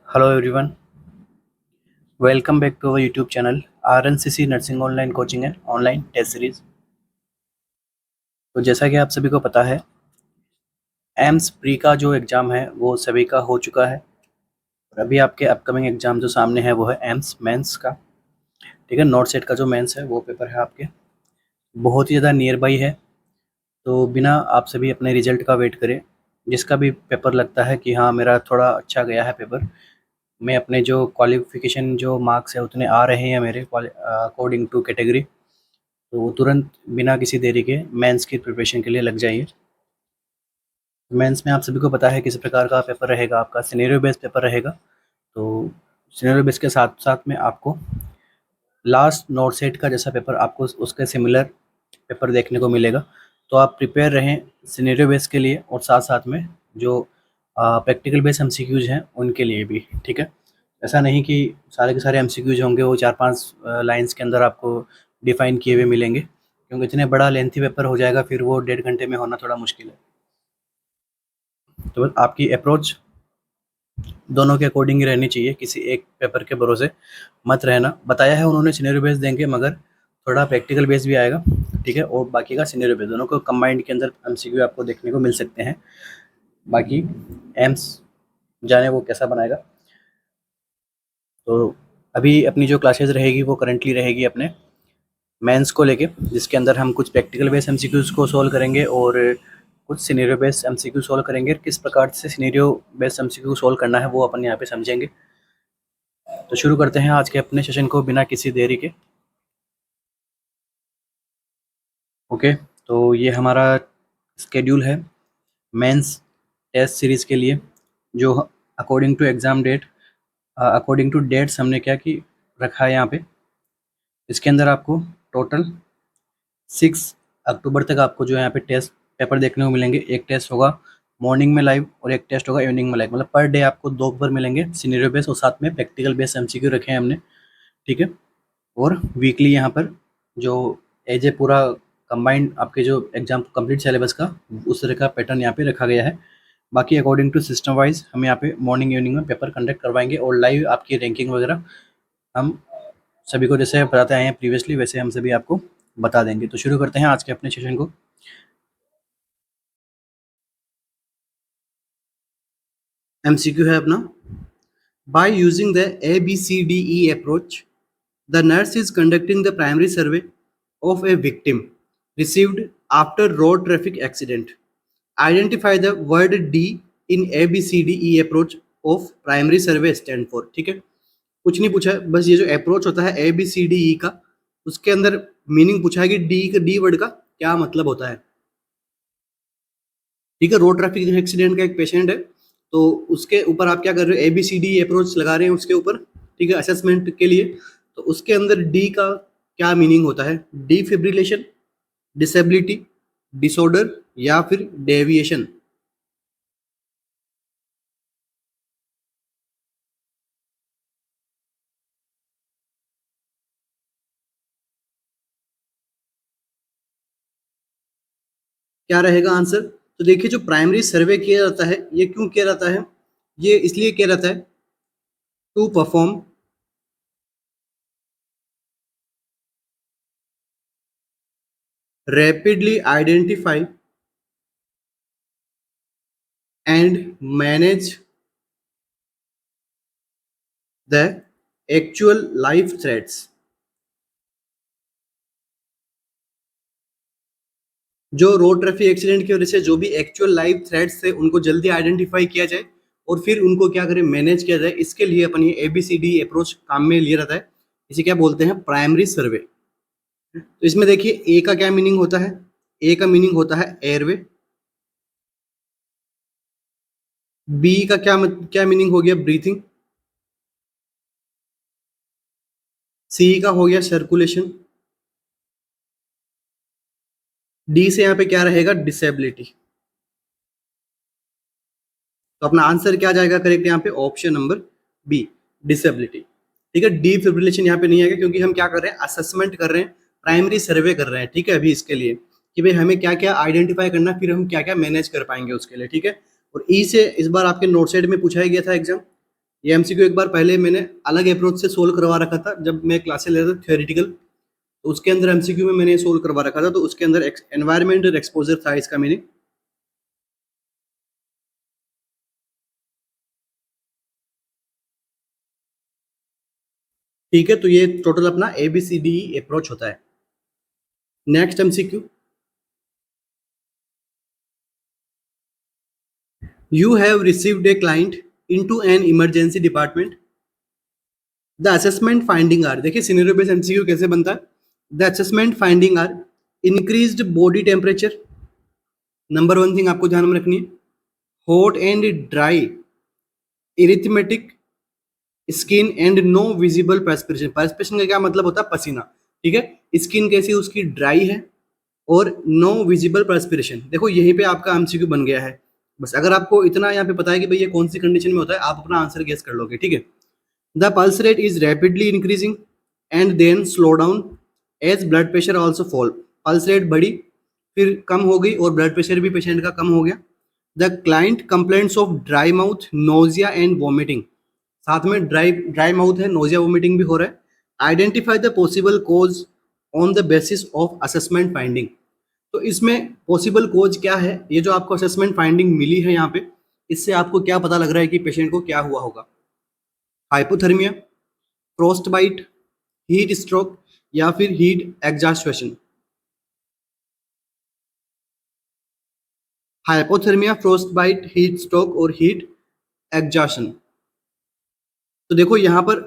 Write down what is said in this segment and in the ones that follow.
Hello everyone, welcome back to our YouTube channel RNCC Nursing Online Coaching and Online Test Series। तो जैसा कि आप सभी को पता है, एम्स प्री का जो एग्ज़ाम है वो सभी का हो चुका है और अभी आपके अपकमिंग एग्ज़ाम जो सामने है वो है एम्स मेंस का। ठीक है, नॉट सेट का जो मेंस है वो पेपर है आपके, बहुत ही ज़्यादा नियर बाई है। तो बिना आप सभी अपने रिजल्ट का वेट करें, जिसका भी पेपर लगता है कि हाँ मेरा थोड़ा अच्छा गया है पेपर, मैं अपने जो क्वालिफिकेशन जो मार्क्स है उतने आ रहे हैं मेरे अकॉर्डिंग टू कैटेगरी, तो वो तुरंत बिना किसी देरी के मेंस की प्रिपरेशन के लिए लग जाइए। मेंस में आप सभी को पता है किस प्रकार का पेपर रहेगा, आपका सिनेरियो बेस्ड पेपर रहेगा। तो सिनेरियो बेस्ड के साथ साथ में आपको लास्ट नोट सेट का जैसा पेपर आपको उसके सिमिलर पेपर देखने को मिलेगा। तो आप प्रिपेयर रहें सिनेरियो बेस्ड के लिए और साथ साथ में जो प्रैक्टिकल बेस्ड एमसीक्यूज हैं उनके लिए भी। ठीक है, ऐसा नहीं कि सारे के सारे एमसीक्यूज होंगे वो 4-5 लाइंस के अंदर आपको डिफाइन किए हुए मिलेंगे, क्योंकि इतने बड़ा लेंथी पेपर हो जाएगा फिर वो 1.5 घंटे में होना थोड़ा मुश्किल है। तो बस आपकी अप्रोच दोनों के अकॉर्डिंग ही रहनी चाहिए, किसी एक पेपर के भरोसे मत रहना। बताया है उन्होंने सिनेरियो बेस देंगे, मगर थोड़ा प्रैक्टिकल बेस भी आएगा। ठीक है, और बाकी का सिनेरियो बेस, दोनों को कंबाइंड के अंदर एमसीक्यू आपको देखने को मिल सकते हैं। बाकी एम्स जाने वो कैसा बनाएगा। तो अभी अपनी जो क्लासेस रहेगी वो करंटली रहेगी अपने मेंस को लेके, जिसके अंदर हम कुछ प्रैक्टिकल बेस्ड एमसीक्यूज को सॉल्व करेंगे और कुछ सिनेरियो बेस्ड एमसीक्यू सॉल्व करेंगे। किस प्रकार से सिनेरियो बेस्ड एमसीक्यू सॉल्व करना है वो अपन यहाँ पे समझेंगे। तो शुरू करते हैं आज के अपने सेशन को बिना किसी देरी के। ओके, तो ये हमारा स्केड्यूल है मेंस टेस्ट सीरीज़ के लिए, जो according to exam date, according to dates हमने क्या की रखा है यहाँ पे। इसके अंदर आपको टोटल 6 अक्टूबर तक आपको जो है यहाँ पे टेस्ट पेपर देखने को मिलेंगे। एक टेस्ट होगा मॉर्निंग में लाइव और एक टेस्ट होगा इवनिंग में लाइव, मतलब पर डे आपको 2 पेपर मिलेंगे सिनेरियो बेस और साथ में प्रैक्टिकल बेस एमसीक्यू रखे हैं हमने। ठीक है, और वीकली यहाँ पर जो एज ए पूरा कंबाइंड आपके जो एग्जाम कंप्लीट सिलेबस का उस तरह का पैटर्न यहाँ पे रखा गया है। बाकी अकॉर्डिंग टू सिस्टम वाइज हम यहाँ पे मॉर्निंग इवनिंग में पेपर कंडक्ट करवाएंगे और लाइव आपकी रैंकिंग वगैरह हम सभी को जैसे बताते आए हैं प्रीवियसली वैसे हम सभी आपको बता देंगे। तो शुरू करते हैं आज के अपने सेशन को। एमसीक्यू है अपना, by using the ABCDE approach the nurse is conducting the primary survey of a victim received after road traffic accident. Identify the word D in ABCDE approach of primary survey stand for. ठीक है, कुछ नहीं पूछा है, बस ये जो approach होता है ABCDE का उसके अंदर मीनिंग पूछा है कि डी वर्ड का क्या मतलब होता है। ठीक है, रोड ट्रैफिक एक्सीडेंट का एक पेशेंट है, तो उसके ऊपर आप क्या कर रहे हो, ABCD अप्रोच लगा रहे हैं उसके ऊपर। ठीक है, असेसमेंट के लिए। तो उसके अंदर डी का क्या मीनिंग होता है, डिफिब्रिलेशन, डिसेबिलिटी, डिसऑर्डर या फिर डेविएशन। क्या रहेगा आंसर। तो देखिए, जो प्राइमरी सर्वे किया जाता है ये क्यों किया जाता है, ये इसलिए किया जाता है to perform rapidly identify and manage the actual life threats. जो रोड ट्रैफिक एक्सीडेंट की वजह से जो भी एक्चुअल लाइव थ्रेट्स थे उनको जल्दी आइडेंटिफाई किया जाए और फिर उनको क्या करें, मैनेज किया जाए। इसके लिए अपन ये ABCD अप्रोच काम में लिया जाता है। इसे क्या बोलते हैं, प्राइमरी सर्वे। तो इसमें देखिए ए का क्या मीनिंग होता है, ए का मीनिंग होता है एयरवे। बी का क्या मीनिंग हो गया, ब्रीथिंग। सी का हो गया सर्कुलेशन। डी से यहाँ पे क्या रहेगा, डिसेबिलिटी। तो अपना आंसर क्या जाएगा करेक्ट यहाँ पे, ऑप्शन नंबर बी, डिसेबिलिटी। ठीक है, डिफिब्रिलेशन यहाँ पे नहीं आएगा क्योंकि हम क्या कर रहे हैं, असेसमेंट कर रहे हैं, प्राइमरी सर्वे कर रहे हैं। ठीक है, अभी इसके लिए कि भाई हमें क्या क्या आइडेंटिफाई करना, फिर हम क्या क्या मैनेज कर पाएंगे उसके लिए। ठीक है, और ई से इस बार आपके नोट सेट में पूछा ही गया था एग्जाम, ये एमसीक्यू एक बार पहले मैंने अलग अप्रोच से सोल्व करवा रखा था जब मैं क्लासेस ले रहा था थियोरेटिकल, तो उसके अंदर एमसीक्यू में मैंने सोल्व करवा रखा था, तो उसके अंदर एनवायरमेंटल एक्सपोजर था इसका मीनिंग। ठीक है, तो ये टोटल अपना ABCD अप्रोच होता है। Next MCQ, you have received a client into an emergency department, the assessment finding are, देखिए सिनेरियो बेस्ड एमसीक्यू कैसे बनता है। The assessment finding are increased body temperature, number one thing आपको ध्यान में रखनी है, hot and dry, erythematic skin and no visible perspiration, perspiration का क्या मतलब होता है, पसीना। ठीक है, स्किन कैसी उसकी ड्राई है और नो विजिबल पर्सपिरेशन। देखो यहीं पे आपका एमसीक्यू बन गया है। बस अगर आपको इतना यहाँ पे पता है कि भाई ये कौन सी कंडीशन में होता है, आप अपना आंसर गेस कर लोगे। ठीक है, the pulse rate is rapidly increasing and then slow down as blood pressure also fall, pulse rate बढ़ी फिर कम हो गई और ब्लड प्रेशर भी पेशेंट का कम हो गया। The client complaints of dry mouth, nausea and vomiting, साथ में ड्राई माउथ है, नोजिया वोमिटिंग भी हो रहा है। Identify the possible cause on the basis of assessment finding, तो इसमें पॉसिबल कोज क्या है, ये जो आपको असेसमेंट फाइंडिंग मिली है यहाँ पे, इससे आपको क्या पता लग रहा है कि पेशेंट को क्या हुआ होगा। Hypothermia, frostbite, heat stroke या फिर heat exhaustion. Hypothermia, frostbite, heat stroke और हीट एग्जाशन। तो देखो यहाँ पर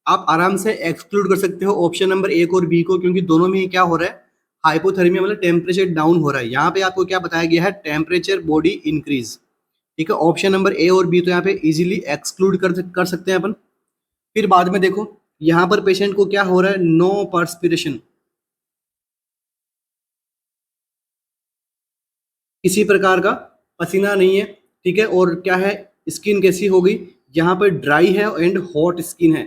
आप आराम से एक्सक्लूड कर सकते हो ऑप्शन नंबर 1 और बी को, क्योंकि दोनों में ही क्या हो रहा है, हाइपोथर्मिया मतलब टेम्परेचर डाउन हो रहा है। यहाँ पे आपको क्या बताया गया है, टेम्परेचर बॉडी इंक्रीज। ठीक है, ऑप्शन नंबर ए और बी तो यहाँ पे इजीली एक्सक्लूड कर सकते हैं अपन। फिर बाद में देखो यहाँ पर पेशेंट को क्या हो रहा है, नो पर्सपिरेशन, किसी प्रकार का पसीना नहीं है। ठीक है, और क्या है, स्किन कैसी हो गई, यहाँ पर ड्राई है एंड हॉट स्किन है।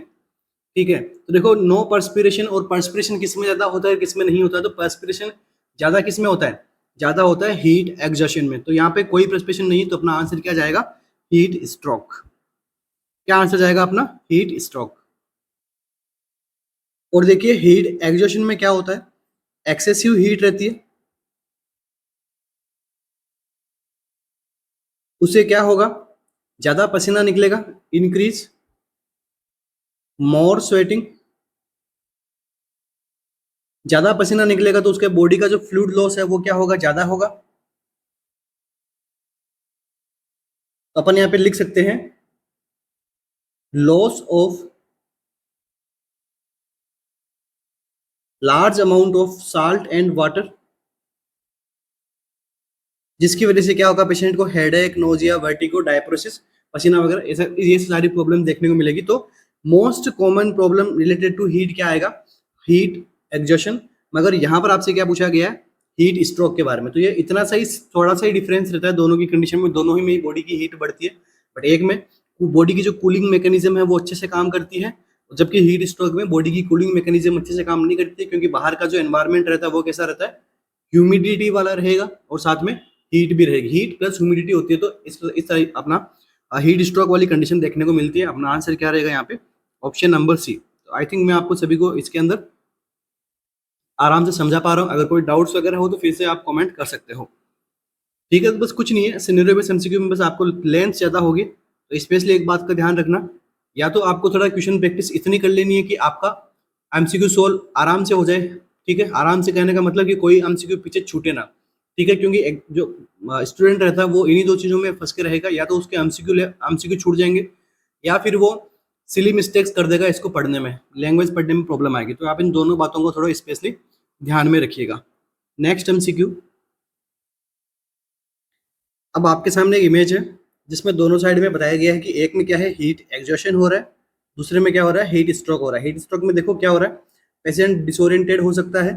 ठीक है, तो देखो नो पर्सपिरेशन, और पर्सपिरेशन किस में ज्यादा होता है किस में नहीं होता है, तो पर्सपिरेशन ज्यादा किस में होता है, ज्यादा होता है हीट एग्जर्शन में। तो यहाँ पे कोई पर्सपिरेशन नहीं, तो अपना आंसर क्या जाएगा, हीट स्ट्रोक। क्या आंसर जाएगा अपना, हीट स्ट्रोक। और देखिए हीट एग्जर्शन में क्या होता है, एक्सेसिव हीट रहती है, उससे क्या होगा, ज्यादा पसीना निकलेगा, इंक्रीज मोर स्वेटिंग, ज्यादा पसीना निकलेगा तो उसके बॉडी का जो फ्लूइड लॉस है वो क्या होगा, ज्यादा होगा। तो अपन यहाँ पे लिख सकते हैं loss of large amount of salt and water, जिसकी वजह से क्या होगा, पेशेंट को हेडेक, नोजिया, वर्टिगो, डायप्रोसिस, पसीना वगैरह ऐसा ये सारी प्रॉब्लम देखने को मिलेगी। तो most common problem related to heat क्या आएगा, हीट एग्जर्शन। मगर यहाँ पर आपसे क्या पूछा गया है, हीट स्ट्रोक के बारे में। तो ये इतना सही, थोड़ा सा ही डिफरेंस रहता है दोनों की कंडीशन में, दोनों ही में बॉडी की हीट बढ़ती है, बट एक में बॉडी की जो कूलिंग मैकेनिज्म है वो अच्छे से काम करती है, जबकि हीट स्ट्रोक में बॉडी की कूलिंग मैकेनिज्म अच्छे से काम नहीं करती है, क्योंकि बाहर का जो एनवायरमेंट रहता है वो कैसा रहता है, ह्यूमिडिटी वाला रहेगा और साथ में हीट भी रहेगी, हीट प्लस ह्यूमिडिटी होती है। तो इस तरह अपना हीट स्ट्रोक वाली कंडीशन देखने को मिलती है। अपना आंसर क्या रहेगा यहाँ पे, ऑप्शन नंबर सी। तो आई थिंक मैं आपको सभी को इसके अंदर आराम से समझा पा रहा हूँ। अगर कोई डाउट्स वगैरह हो तो फिर से आप कमेंट कर सकते हो। ठीक है, तो बस कुछ नहीं है, सिनेरियो बेस्ड एमसीक्यू में बस आपको लेंथ ज़्यादा होगी, तो स्पेशली एक बात का ध्यान रखना, या तो आपको थोड़ा क्वेश्चन प्रैक्टिस इतनी कर लेनी है कि आपका एमसीक्यू सोल्व आराम से हो जाए। ठीक है, आराम से कहने का मतलब कि कोई एमसीक्यू पीछे छूटे ना। ठीक है, क्योंकि जो स्टूडेंट रहता है वो इन्हीं दो चीज़ों में फंस के रहेगा, या तो उसके एमसीक्यू छूट जाएंगे, या फिर वो सिली मिस्टेक्स कर देगा इसको पढ़ने में, लैंग्वेज पढ़ने में प्रॉब्लम आएगी। तो आप इन दोनों बातों को थोड़ा स्पेशली ध्यान में रखिएगा। नेक्स्ट एमसीक्यू, अब आपके सामने एक इमेज है जिसमें दोनों साइड में बताया गया है कि एक में क्या है, हीट एग्जॉशन हो रहा है, दूसरे में क्या हो रहा है, हीट स्ट्रोक हो रहा है। हीट स्ट्रोक में देखो क्या हो रहा है, पेशेंट डिसोरिएंटेड हो सकता है,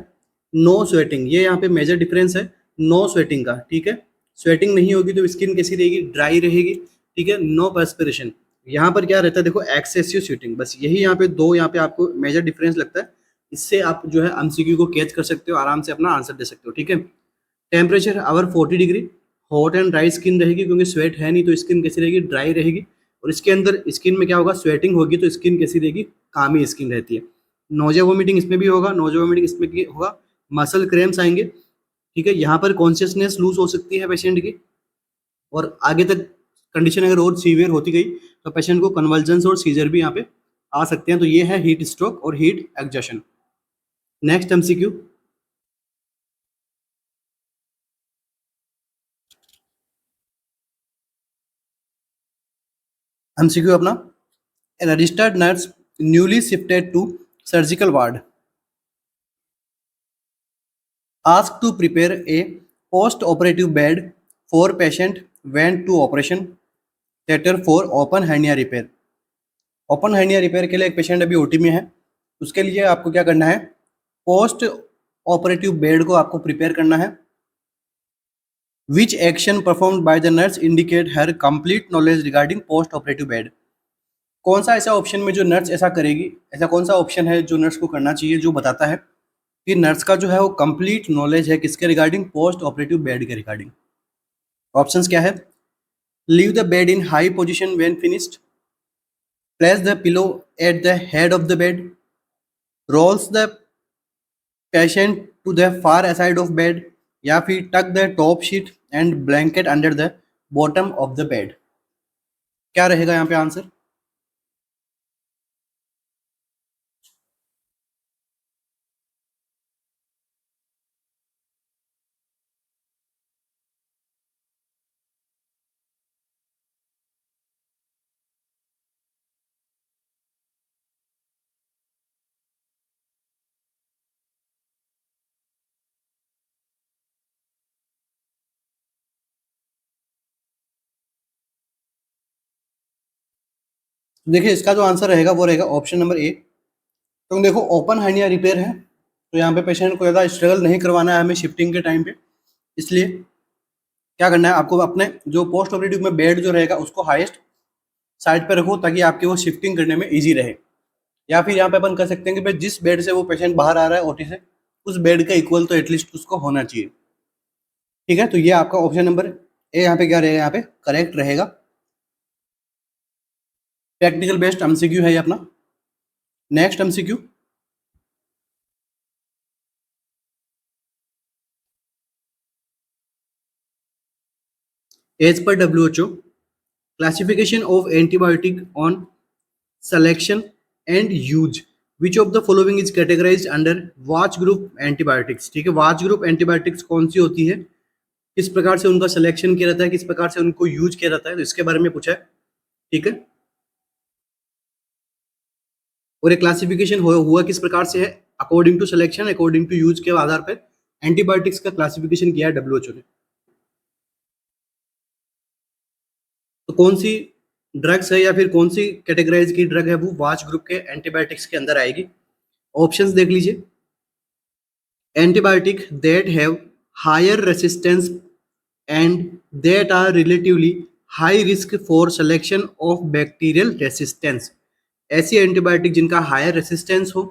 नो स्वेटिंग, ये यहाँ पे मेजर डिफरेंस है नो स्वेटिंग का। ठीक है, स्वेटिंग नहीं होगी तो स्किन कैसी रहेगी, ड्राई रहेगी। ठीक है, नो पर्सपिरेशन। यहाँ पर क्या रहता है, देखो एक्सेसिव स्वेटिंग। बस यही यहाँ पे दो, यहाँ पे आपको मेजर डिफरेंस लगता है, इससे आप जो है एमसीक्यू को कैच कर सकते हो, आराम से अपना आंसर दे सकते हो। ठीक है, temperature our 40 degree, hot and dry skin रहेगी, क्योंकि स्वेट है नहीं तो स्किन कैसी रहेगी, ड्राई रहेगी। और इसके अंदर स्किन में क्या होगा, स्वेटिंग होगी तो स्किन कैसी रहेगी, कामी स्किन रहती है। नोजिया वोमिटिंग इसमें भी होगा, नोजिया वोमिटिंग इसमें भी होगा, मसल क्रैम्स आएंगे, ठीक है। यहाँ पर कॉन्शियसनेस लूज हो सकती है पेशेंट की, और आगे तक कंडीशन अगर और सीवियर होती गई तो पेशेंट को कन्वल्जन्स और सीजर भी यहाँ पे आ सकते हैं। तो ये है हीट स्ट्रोक और heat exhaustion. Next MCQ, MCQ अपना, registered nurse newly shifted to surgical ward asked to prepare a post-operative bed for patient went to operation theater for open hernia repair। Open hernia repair के लिए एक patient अभी OT में है, उसके लिए आपको क्या करना है, पोस्ट ऑपरेटिव बेड को आपको प्रिपेयर करना है। विच action performed by the nurse indicate her complete knowledge regarding post operative bed. कौन सा ऐसा ऑप्शन में जो नर्स ऐसा करेगी, ऐसा कौन सा ऑप्शन है जो नर्स को करना चाहिए, जो बताता है कि नर्स का जो है वो कंप्लीट नॉलेज है किसके रिगार्डिंग, पोस्ट ऑपरेटिव बेड के रिगार्डिंग। ऑप्शंस क्या है, leave the bed in high position when finished, place the pillow at the head of the bed, rolls the patient to the far side of bed, या फिर tuck the top sheet and blanket under the bottom of the bed. क्या रहेगा यहाँ पे answer? देखिए इसका जो answer रहेगा वो रहेगा ऑप्शन नंबर ए। तो देखो ओपन हर्निया रिपेयर है, तो यहाँ पे पेशेंट को ज़्यादा स्ट्रगल नहीं करवाना है हमें शिफ्टिंग के टाइम पे, इसलिए क्या करना है आपको, अपने जो पोस्ट ऑपरेटिव में बेड जो रहेगा उसको हाईएस्ट साइड पे रखो ताकि आपके वो शिफ्टिंग करने में ईजी रहे। या फिर यहाँ पे अपन कर सकते हैं कि भाई जिस बेड से वो पेशेंट बाहर आ रहा है ओटी से, उस बेड का इक्वल तो एटलीस्ट उसको होना चाहिए, ठीक है। तो ये आपका ऑप्शन नंबर ए यहाँ पे क्या रहेगा, यहाँ पे करेक्ट रहेगा। प्रैक्टिकल बेस्ड एमसीक्यू है ये अपना। Next MCQ, as per WHO classification of antibiotic on selection and use, which of the following is categorized under watch group antibiotics। ठीक है, watch group antibiotics कौन सी होती है, किस प्रकार से उनका सिलेक्शन किया जाता है, किस प्रकार से उनको यूज किया जाता है, तो इसके बारे में पूछा है, ठीक है। और ये क्लासिफिकेशन हुआ किस प्रकार से है, according to selection, according to use के आधार पर एंटीबायोटिक्स का क्लासिफिकेशन किया है WHO ने। तो कौन सी ड्रग्स है या फिर कौन सी कैटेगराइज की ड्रग है वो वाच ग्रुप के एंटीबायोटिक्स के अंदर आएगी। ऑप्शंस देख लीजिए, antibiotic that have higher resistance and that are relatively high risk for selection of bacterial resistance. ऐसी एंटीबायोटिक जिनका हायर रेसिस्टेंस हो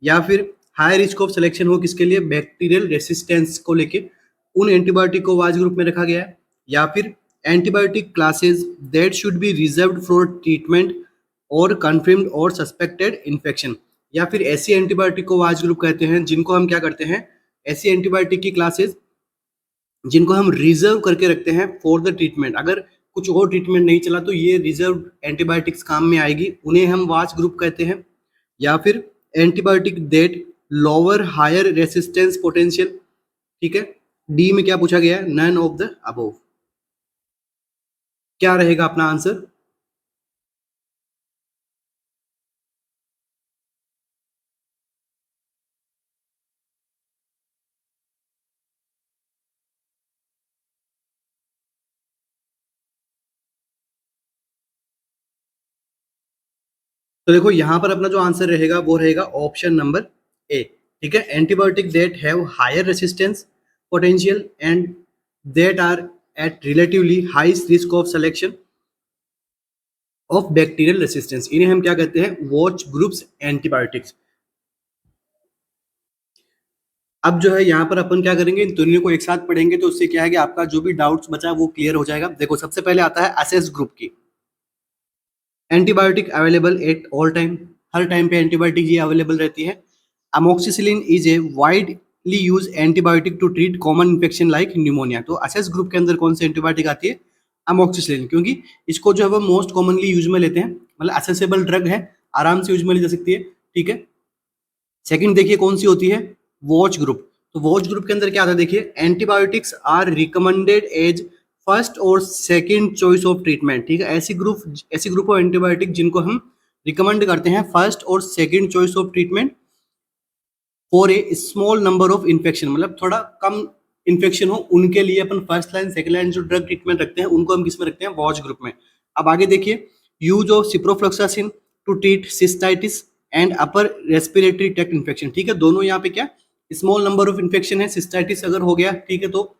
या फिर हाई रिस्क ऑफ सिलेक्शन हो, किसके लिए, बैक्टीरियल रेसिस्टेंस को लेके, उन एंटीबायोटिक को वाच ग्रुप में रखा गया है। या फिर antibiotic classes that should be reserved for treatment और कन्फर्म्ड और सस्पेक्टेड इन्फेक्शन। या फिर ऐसी एंटीबायोटिक को वाच ग्रुप कहते हैं जिनको हम क्या करते हैं, ऐसी एंटीबायोटिक की क्लासेस जिनको हम रिजर्व करके रखते हैं फॉर द ट्रीटमेंट। अगर कुछ और ट्रीटमेंट नहीं चला तो ये रिजर्व एंटीबायोटिक्स काम में आएगी, उन्हें हम वाच ग्रुप कहते हैं। या फिर antibiotic that lower higher resistance potential, ठीक है। डी में क्या पूछा गया है, नन ऑफ द अबव। क्या रहेगा अपना आंसर? तो देखो यहाँ पर अपना जो आंसर रहेगा वो रहेगा ऑप्शन नंबर ए, ठीक है। Antibiotic that have higher resistance potential and that are at relatively high risk of selection of bacterial resistance, इन्हें हम क्या कहते हैं, वॉच ग्रुप्स एंटीबायोटिक्स। अब जो है यहाँ पर अपन क्या करेंगे, इन दोनों को एक साथ पढ़ेंगे तो उससे क्या है कि आपका जो भी डाउट्स बचा है वो क्लियर हो जाएगा। देखो सबसे पहले आता है असेस ग्रुप की, antibiotic available at all time, हर टाइम पे एंटीबायोटिक ये अवेलेबल रहती है। Amoxicillin is a widely use antibiotic to treat common infection like pneumonia. तो एसएस ग्रुप के अंदर कौन सी एंटीबायोटिक आती है? अमोक्सिसिलिन, क्योंकि इसको जो है वो मोस्ट कॉमनली यूज में लेते हैं, मतलब एसेसेबल ड्रग है, आराम से यूज में ली जा सकती है। ठीक है, सेकंड देखिए कौन सी होती है? Watch group. तो वॉच ग्रुप के अंदर क्या आता है? देखिए, antibiotics are recommended as first और सेकंड चॉइस ऑफ ट्रीटमेंट। ठीक है, ऐसी ग्रुप ऑफ एंटीबायोटिक जिनको हम रिकमेंड करते हैं फर्स्ट और second choice of treatment for a small number of infection, मतलब थोड़ा कम इन्फेक्शन हो उनके लिए अपन फर्स्ट लाइन सेकंड लाइन जो ड्रग ट्रीटमेंट रखते हैं उनको हम किस में रखते हैं? वॉच ग्रुप में। अब आगे देखिए, use of ciprofloxacin to treat cystitis and upper respiratory tract infection. ठीक है, दोनों यहाँ पे क्या स्मॉल नंबर ऑफ इन्फेक्शन है, सिस्टाइटिस अगर हो गया, ठीक है, तो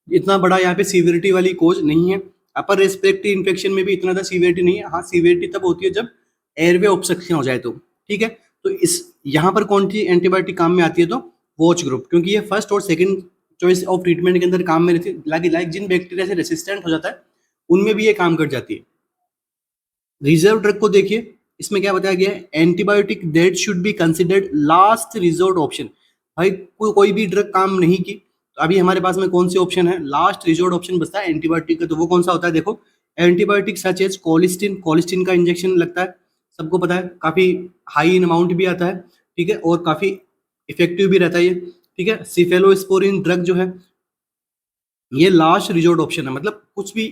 इतना बड़ा यहाँ पे सीवियरिटी वाली कोज नहीं है। अपर रेस्पिरेटरी इन्फेक्शन में भी इतना ज़्यादा सीवियरिटी नहीं है। हाँ, सीवियरिटी तब होती है जब एयरवे ऑब्स्ट्रक्शन हो जाए तो। ठीक है, तो इस यहाँ पर कौन सी एंटीबायोटिक काम में आती है? तो वॉच ग्रुप, क्योंकि ये फर्स्ट और सेकंड चॉइस ऑफ ट्रीटमेंट के अंदर काम में रहती है। लाइक जिन बैक्टीरिया से रेसिस्टेंट हो जाता है उनमें भी ये काम कर जाती है। रिजर्व ड्रग को देखिए, इसमें क्या बताया गया है? Antibiotic that should be considered last resort option. भाई कोई भी ड्रग काम नहीं की तो अभी हमारे पास में कौन से ऑप्शन है? लास्ट रिजोर्ट ऑप्शन बचता है एंटीबायोटिक का। तो वो कौन सा होता है? देखो, antibiotic such as colistin, colistin का इंजेक्शन लगता है, सबको पता है, काफी हाई इन अमाउंट भी आता है। ठीक है, और काफी इफेक्टिव भी रहता है ये। ठीक है, सिफेलोस्पोरिन ड्रग जो है ये लास्ट रिजोर्ट ऑप्शन है, मतलब कुछ भी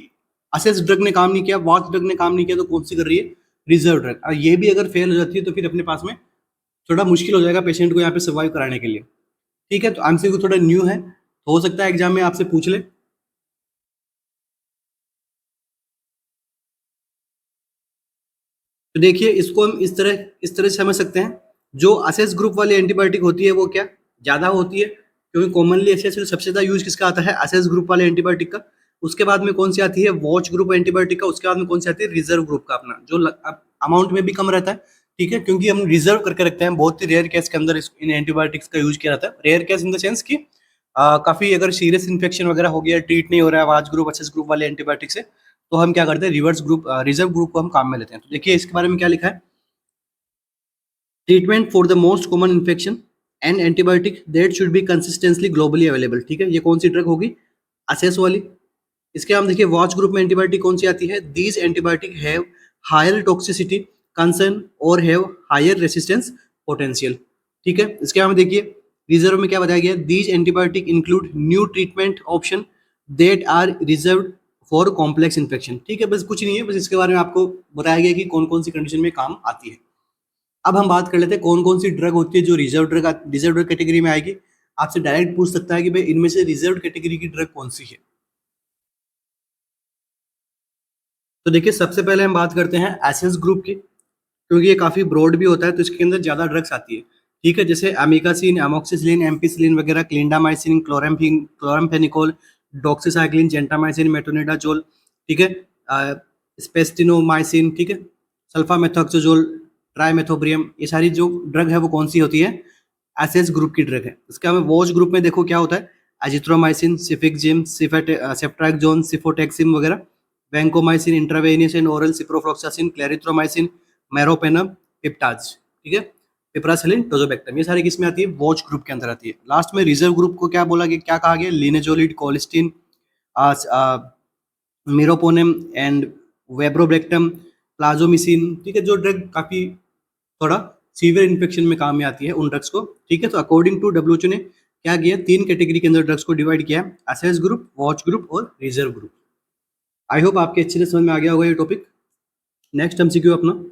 असेस ड्रग ने काम नहीं किया, वॉच ड्रग ने काम नहीं किया, तो कौन सी कर रही है? Reserve drug. और ये भी अगर फेल हो जाती है तो फिर अपने पास में थोड़ा मुश्किल हो जाएगा पेशेंट को यहाँ पे सर्वाइव कराने के लिए। ठीक है, तो एमसीक्यू थोड़ा न्यू है, तो हो सकता है एग्जाम में आपसे पूछ ले। तो देखिए, इसको हम इस तरह से समझ सकते हैं, जो असेस ग्रुप वाली एंटीबायोटिक होती है वो क्या ज्यादा होती है, क्योंकि कॉमनली एसेस सबसे ज्यादा यूज किसका आता है? असेस ग्रुप वाले एंटीबायोटिक का। उसके बाद में कौन सी आती है? वॉच ग्रुप एंटीबायोटिक का। उसके बाद में कौन सी आती है? रिजर्व ग्रुप का, अपना जो अमाउंट में भी कम रहता है। ठीक है, क्योंकि हम रिजर्व करके रखते हैं, बहुत ही रेयर केस के अंदर इन एंटीबायोटिक्स का यूज किया जाता है। Rare case in the sense की काफी अगर सीरियस इन्फेक्शन वगैरह हो गया, ट्रीट नहीं हो रहा है वॉच ग्रुप असेस ग्रुप वाले एंटीबायोटिक से, तो हम क्या करते हैं? रिजर्व ग्रुप को हम काम में लेते हैं। तो देखिए इसके बारे में क्या लिखा है? Treatment for the most common infection and antibiotic that should be consistently globally available. ठीक है, ये कौन सी ड्रग होगी? असेस वाली। इसके हम देखिए वॉच ग्रुप में एंटीबायोटिक कौन सी आती है? These antibiotic have higher toxicity concern और हैव हायर रेसिस्टेंस पोटेंशियल। ठीक है, इसके हम देखिए रिजर्व में क्या बताया गया? These antibiotic include new treatment option that are reserve for complex infection. ठीक है, बस कुछ नहीं है, बस इसके बारे में आपको बताया गया कि कौन कौन सी कंडीशन में काम आती है। अब हम बात कर लेते हैं कौन कौन सी ड्रग होती है जो रिजर्व ड्रग कैटेगरी में आएगी। आपसे डायरेक्ट पूछ सकता है कि भाई इनमें से रिजर्व कैटेगरी की ड्रग कौन सी है। तो देखिए, सबसे पहले हम बात करते हैं एसेंस ग्रुप की, क्योंकि ये काफी ब्रॉड भी होता है तो इसके अंदर ज्यादा ड्रग्स आती है। ठीक है, जैसे अमीकासिन, एमोक्सिसिलिन, एम्पिसिलिन वगैरह, क्लिंडामाइसिन, क्लोरामफेनिकोल, डॉक्सीसाइक्लिन, जेंटामाइसिन, मेटोनिडाजोल। ठीक है, स्पेस्टिनोमाइसिन, ठीक है, सल्फामेथोक्सोजोल, ट्राइमेथोब्रियम, ये सारी जो ड्रग है वो कौन सी होती है? एसेस ग्रुप की ड्रग है। इसका हमें वॉच ग्रुप में देखो क्या होता है? एजिथ्रोमाइसिन, सिफिक्जिम, सेफ्ट्रैक्सोन, सिफोटेक्सिम वगैरह, vancomycin, intravenous and oral, ciprofloxacin, clarithromycin, meropenem, piptaz. ठीक है, पिप्रासिलिन, टोजोबैक्टम, ये सारी किस में आती है? वॉच ग्रुप के अंदर आती है। लास्ट में रिजर्व ग्रुप को क्या बोला गया, क्या कहा गया? Linezolid, colistin, meropenem and vaborbactam, plazomicin. ठीक है, जो ड्रग काफी थोड़ा सीवियर इन्फेक्शन में काम में आती है उन ड्रग्स को। ठीक है, तो अकॉर्डिंग टू डब्ल्यूएचओ ने क्या किया? 3 कैटेगरी के अंदर ड्रग्स को डिवाइड किया, असेस ग्रुप, वॉच ग्रुप और रिजर्व ग्रुप। आई होप आपके अच्छे से समझ में आ गया होगा ये टॉपिक। नेक्स्ट एमसीक्यू अपना,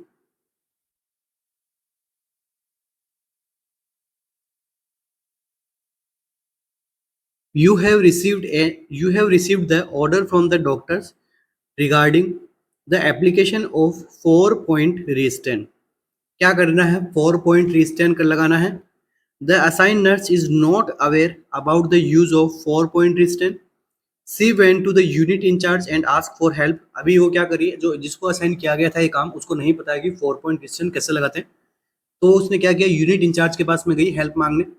you have received the order from the doctors regarding the application of 4-point restent। क्या करना है? 4-point restent कर लगाना है। The assigned nurse is not aware about the use of 4-point restent। She went to the unit in charge and asked for help। अभी वो क्या करिए, जो जिसको असाइन किया गया था ये काम, उसको नहीं पता है कि 4-point restent कैसे लगाते हैं, तो उसने क्या किया? यूनिट इंचार्ज के पास में गई हेल्प मांगने।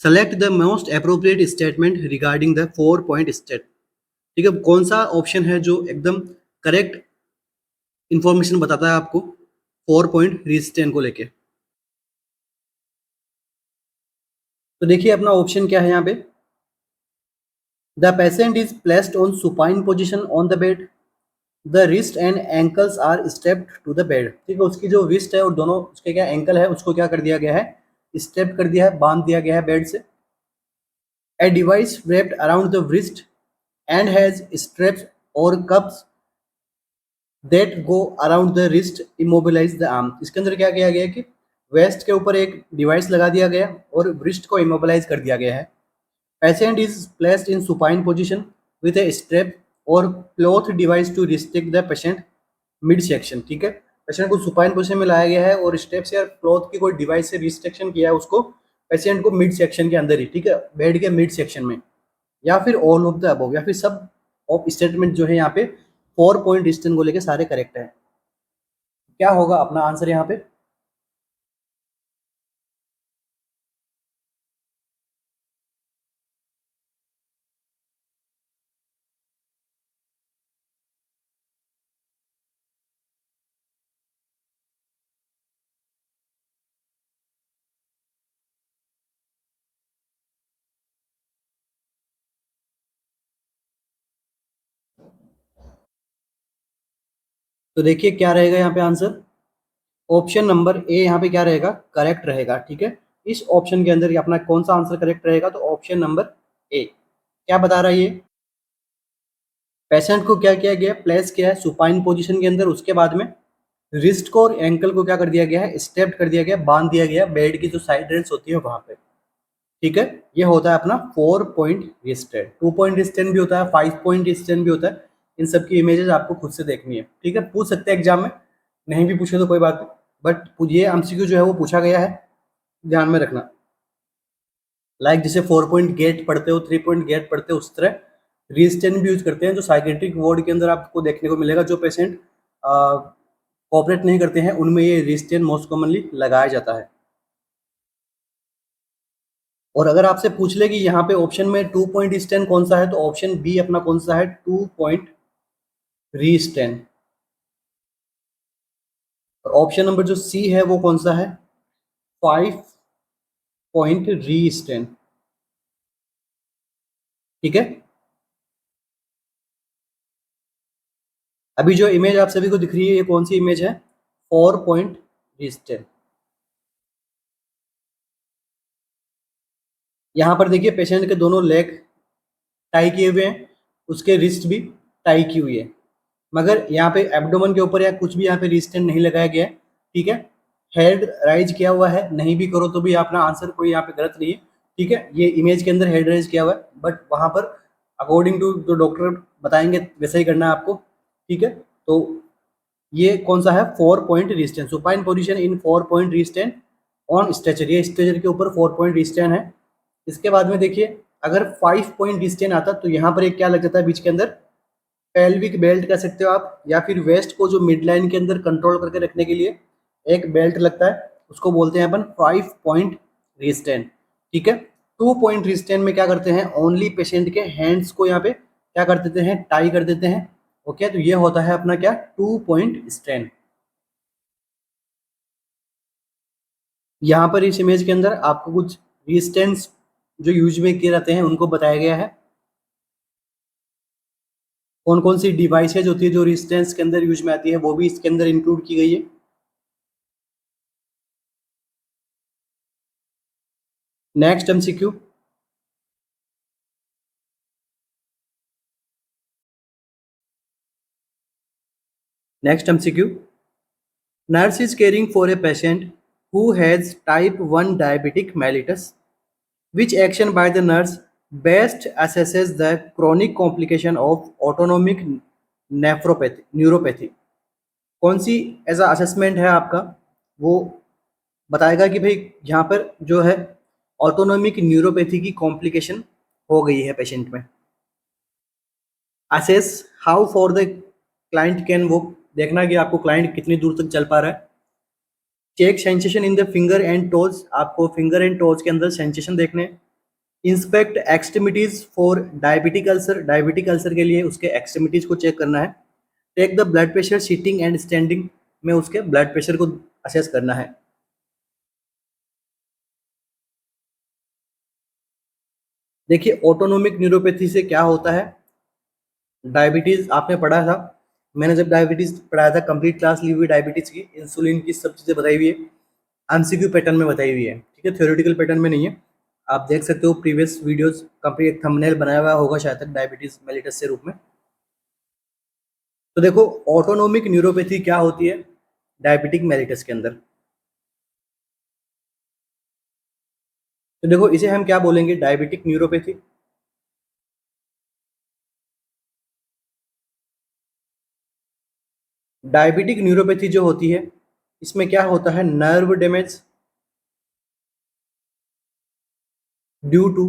Select the most appropriate statement regarding the 4-point state. ठीक है, कौन सा ऑप्शन है जो एकदम करेक्ट इंफॉर्मेशन बताता है आपको 4 पॉइंट रिस्टेन को लेके। तो देखिए अपना ऑप्शन क्या है यहाँ पे, the patient is placed on supine position on the bed, the wrist and ankles are stepped to the bed. ठीक है, उसकी जो रिस्ट है और दोनों उसके क्या एंकल है उसको क्या कर दिया गया है, स्टेप कर दिया है, बांध दिया गया है बेड से। A device wrapped around the wrist and has straps or cups that go around the wrist immobilize the arm। इसके अंदर क्या किया गया है कि वेस्ट के ऊपर एक डिवाइस लगा दिया गया और wrist को इमोबिलाइज कर दिया गया है। Patient is placed in supine position with a strap और cloth device to restrict the patient mid section. ठीक है, पेशेंट को सुपाइन पोजिशन में लाया गया है और स्टेप से या क्लॉथ की कोई डिवाइस से रिस्ट्रिक्शन किया है उसको पेशेंट को मिड सेक्शन के अंदर ही, ठीक है, बेड के मिड सेक्शन में, या फिर ऑल ऑफ द अबव, या फिर सब ऑफ स्टेटमेंट जो है यहाँ पे 4 पॉइंट डिस्टेंस को लेके सारे करेक्ट है। क्या होगा अपना आंसर यहाँ पे, तो देखिए क्या रहेगा यहाँ पे आंसर, ऑप्शन नंबर ए यहाँ पे क्या रहेगा, करेक्ट रहेगा। ठीक है, इस ऑप्शन के अंदर अपना कौन सा आंसर करेक्ट रहेगा, तो ऑप्शन नंबर ए। क्या बता रहा है ये, पेशेंट को क्या किया गया, प्लेस किया है सुपाइन पोजीशन के अंदर, उसके बाद में रिस्ट को और एंकल को क्या कर दिया गया है, स्टेप्ड कर दिया गया, बांध दिया गया बेड की जो साइड रेल्स होती है वहां पे। ठीक है, ये होता है अपना 4 पॉइंट रिस्टेंट। 2 पॉइंट रिस्टेंट भी होता है, 5 पॉइंट रिस्टेंट भी होता है। इन सब की इमेजेस आपको खुद से देखनी है। ठीक है, पूछ सकते हैं एग्जाम में, नहीं भी पूछे तो कोई बात नहीं, बट ये एमसीक्यू जो है वो पूछा गया है, ध्यान में रखना। लाइक जैसे 4 पॉइंट गेट पढ़ते हो, 3 पॉइंट गेट पढ़ते हो, उस तरह रिस्टेंट भी यूज करते हैं, जो साइकेट्रिक वार्ड के अंदर आपको देखने को मिलेगा। जो पेशेंट कोऑपरेट नहीं करते हैं उनमें ये रिस्टेंट मोस्ट कॉमनली लगाया जाता है। और अगर आपसे पूछ ले कि यहाँ पे ऑप्शन में 2 पॉइंट स्टैंड कौन सा है, तो ऑप्शन बी अपना कौन सा है, 2 पॉइंट री स्टैंड। और ऑप्शन नंबर जो सी है वो कौन सा है, 5 पॉइंट री स्टैंड। ठीक है, अभी जो इमेज आप सभी को दिख रही है ये कौन सी इमेज है, 4 पॉइंट री स्टैंड। यहाँ पर देखिए पेशेंट के दोनों लेग टाई किए हुए हैं, उसके रिस्ट भी टाई की हुई है, मगर यहाँ पे एब्डोमेन के ऊपर या कुछ भी यहाँ पे रिस्टेंट नहीं लगाया गया है। ठीक है, हेड राइज किया हुआ है, नहीं भी करो तो भी अपना आंसर कोई यहाँ पे गलत नहीं है। ठीक है, ये इमेज के अंदर हेड राइज किया हुआ है, बट वहाँ पर अकॉर्डिंग टू जो डॉक्टर बताएंगे वैसा ही करना है आपको। ठीक है, तो ये कौन सा है, 4 point रिस्टेंट, supine position in 4 point रिस्टेंट on stretcher, ये स्ट्रेचर के ऊपर 4 पॉइंट रिस्टेंट है। इसके बाद में देखिए अगर 5 पॉइंट रिस्टेंट आता तो यहाँ पर एक क्या लग जाता है बीच के अंदर, पेल्विक बेल्ट कह सकते हो आप, या फिर वेस्ट को जो मिड लाइन के अंदर कंट्रोल करके रखने के लिए एक बेल्ट लगता है, उसको बोलते हैं अपन 5 पॉइंट रिस्टेंट। ठीक है, 2 पॉइंट रिस्टेंट में क्या करते हैं, ओनली पेशेंट के हैंड्स को यहाँ पे क्या कर देते हैं, टाई कर देते हैं। ओके, तो ये होता है अपना क्या, 2 पॉइंट स्टैंड। यहाँ पर इस इमेज के अंदर आपको कुछ रिस्टेंट्स जो यूज में किए जाते हैं उनको बताया गया है, कौन कौन सी डिवाइसेज होती है जो रेजिस्टेंस के अंदर यूज में आती है वो भी इसके अंदर इंक्लूड की गई है। Next MCQ, next MCQ, nurse is caring for a patient who has type 1 diabetic mellitus, which action by the nurse best assesses the chronic complication of autonomic neuropathy। कौन सी ऐसा असेसमेंट है आपका, वो बताएगा कि भाई यहाँ पर जो है ऑटोनोमिक न्यूरोपैथी की कॉम्प्लिकेशन हो गई है पेशेंट में। Assess how for the client can वो, देखना कि आपको क्लाइंट कितनी दूर तक चल पा रहा है। Check sensation in the finger and toes, आपको फिंगर एंड टोज के अंदर सेंसेशन देखने। Inspect extremities for diabetic ulcer, diabetic ulcer के लिए उसके एक्सट्रीमिटीज को चेक करना है। Take the blood pressure sitting and standing में उसके ब्लड प्रेशर को असेस करना है। देखिए ऑटोनोमिक न्यूरोपैथी से क्या होता है, डायबिटीज आपने पढ़ा था, मैंने जब डायबिटीज पढ़ाया था कंप्लीट क्लास ली हुई डायबिटीज की, इंसुलिन की सब चीजें बताई हुई है, एमसीक्यू पैटर्न में बताई हुई है, ठीक है, थ्योरेटिकल पैटर्न में नहीं है। आप देख सकते हो प्रीवियस वीडियोस, कंप्लीट थंबनेल बनाया हुआ होगा शायद तक डायबिटीज मेलिटस से रूप में। तो देखो ऑटोनोमिक न्यूरोपैथी क्या होती है डायबिटिक मेलिटस के अंदर, तो देखो इसे हम क्या बोलेंगे, डायबिटिक न्यूरोपैथी। डायबिटिक न्यूरोपैथी जो होती है इसमें क्या होता है, nerve damage due to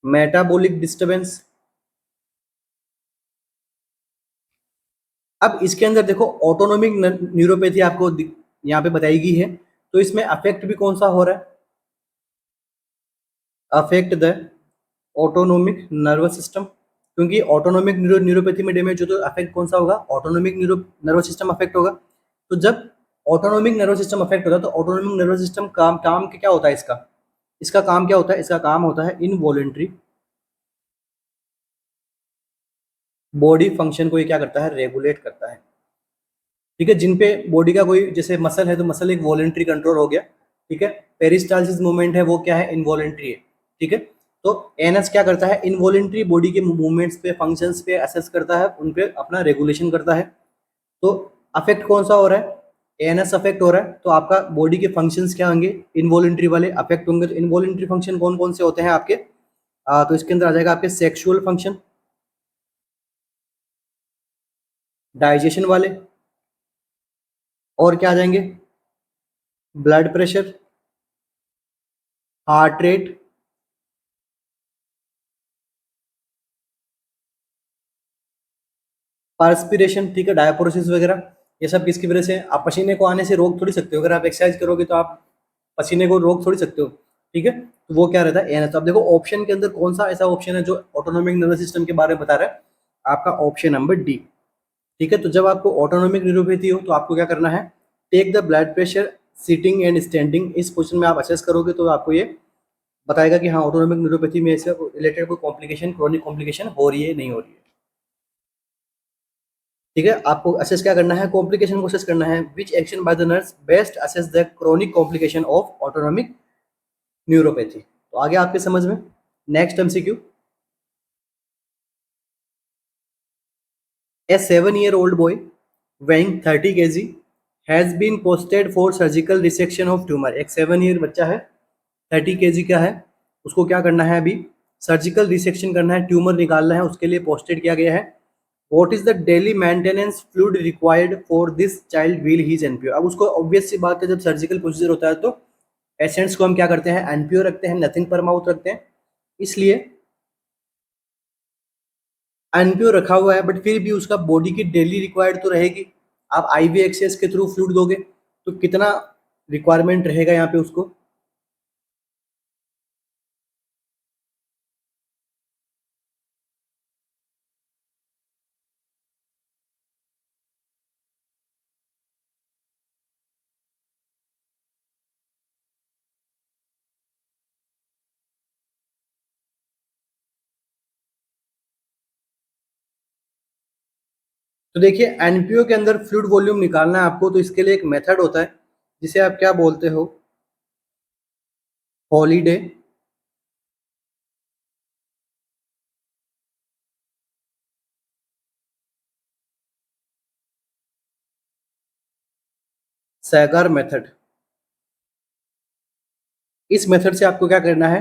metabolic disturbance. अब इसके अंदर देखो ऑटोनोमिक न्यूरोपैथी आपको यहाँ पे बताई गई है, तो इसमें अफेक्ट भी कौन सा हो रहा है, affect the autonomic nervous system, क्योंकि ऑटोनोमिक न्यूरोपैथी में डैमेज हो तो अफेक्ट कौन सा होगा, ऑटोनोमिक नर्वस सिस्टम अफेक्ट होगा। तो जब ऑटोनोमिक नर्वस सिस्टम अफेक्ट होता है तो ऑटोनोमिक नर्वस सिस्टम काम काम क्या होता है इसका, इसका काम क्या होता है, इसका काम होता है इनवॉलेंट्री बॉडी फंक्शन को ये क्या करता है, रेगुलेट करता है। ठीक है, जिन पे बॉडी का कोई जैसे मसल है तो मसल एक वॉलेंट्री कंट्रोल हो गया, ठीक है, पेरिस्टालसिस मूवमेंट है वो क्या है, इनवॉलेंट्री है, ठीक है। तो एनएस क्या करता है, इनवॉलेंट्री बॉडी के मूवमेंट्स पे फंक्शंस पे असेस करता है, उन पे अपना रेगुलेशन करता है। तो अफेक्ट कौन सा हो रहा है, एएनएस अफेक्ट हो रहा है, तो आपका बॉडी के फंक्शंस क्या होंगे, इनवॉलेंट्री वाले अफेक्ट होंगे। तो इनवॉलेंट्री फंक्शन कौन कौन से होते हैं आपके, तो इसके अंदर आ जाएगा आपके सेक्सुअल फंक्शन, डाइजेशन वाले, और क्या आ जाएंगे, ब्लड प्रेशर, हार्ट रेट, पार्सपिरेशन, ठीक है, डायपोरोसिस वगैरह, ये सब किसकी वजह से, आप पसीने को आने से रोक थोड़ी सकते हो, अगर आप एक्सरसाइज करोगे तो आप पसीने को रोक थोड़ी सकते हो, ठीक है, तो वो क्या रहता है एएनएस। तो अब देखो ऑप्शन के अंदर कौन सा ऐसा ऑप्शन है जो ऑटोनोमिक नर्वस सिस्टम के बारे में बता रहा है, आपका ऑप्शन नंबर डी, ठीक है। तो जब आपको ऑटोनोमिक न्यूरोपैथी हो तो आपको क्या करना है, take the blood pressure sitting and standing, इस क्वेश्चन में आप असेस करोगे तो आपको ये बताएगा कि हाँ ऑटोनोमिक न्यूरोपैथी में इससे रिलेटेड कोई कॉम्प्लिकेशन, क्रोनिक कॉम्प्लिकेशन हो रही है नहीं हो रही है, ठीक है। आपको असेस क्या करना है, कॉम्प्लिकेशन को असेस करना है, विच action by the nurse best assess the chronic complication of autonomic neuropathy. तो आगे आपके समझ में, next MCQ, A 7-year-old boy weighing 30 kg has been posted for surgical resection of tumor। एक 7 ईयर बच्चा है, 30 kg का है, उसको क्या करना है, अभी सर्जिकल रिसेक्शन करना है, ट्यूमर निकालना है, उसके लिए पोस्टेड किया गया है। What is the daily maintenance fluid required for this child wheel he is NPO. अब उसको ऑब्वियस सी बात है, जब सर्जिकल प्रोसीजर होता है तो पेशेंट्स को हम क्या करते हैं, एनपीओ रखते हैं, नथिंग पर माउथ रखते हैं, इसलिए एनपीओ रखा हुआ है, बट फिर भी उसका बॉडी की डेली रिक्वायर्ड तो रहेगी। आप आईवी एक्सेस के थ्रू फ्लूइड दोगे तो कितना रिक्वायरमेंट रहेगा यहाँ पे उसको, तो देखिए एनपीओ के अंदर फ्लूइड वॉल्यूम निकालना है आपको, तो इसके लिए एक मेथड होता है जिसे आप क्या बोलते हो, हॉलीडे सैगर मेथड। इस मेथड से आपको क्या करना है,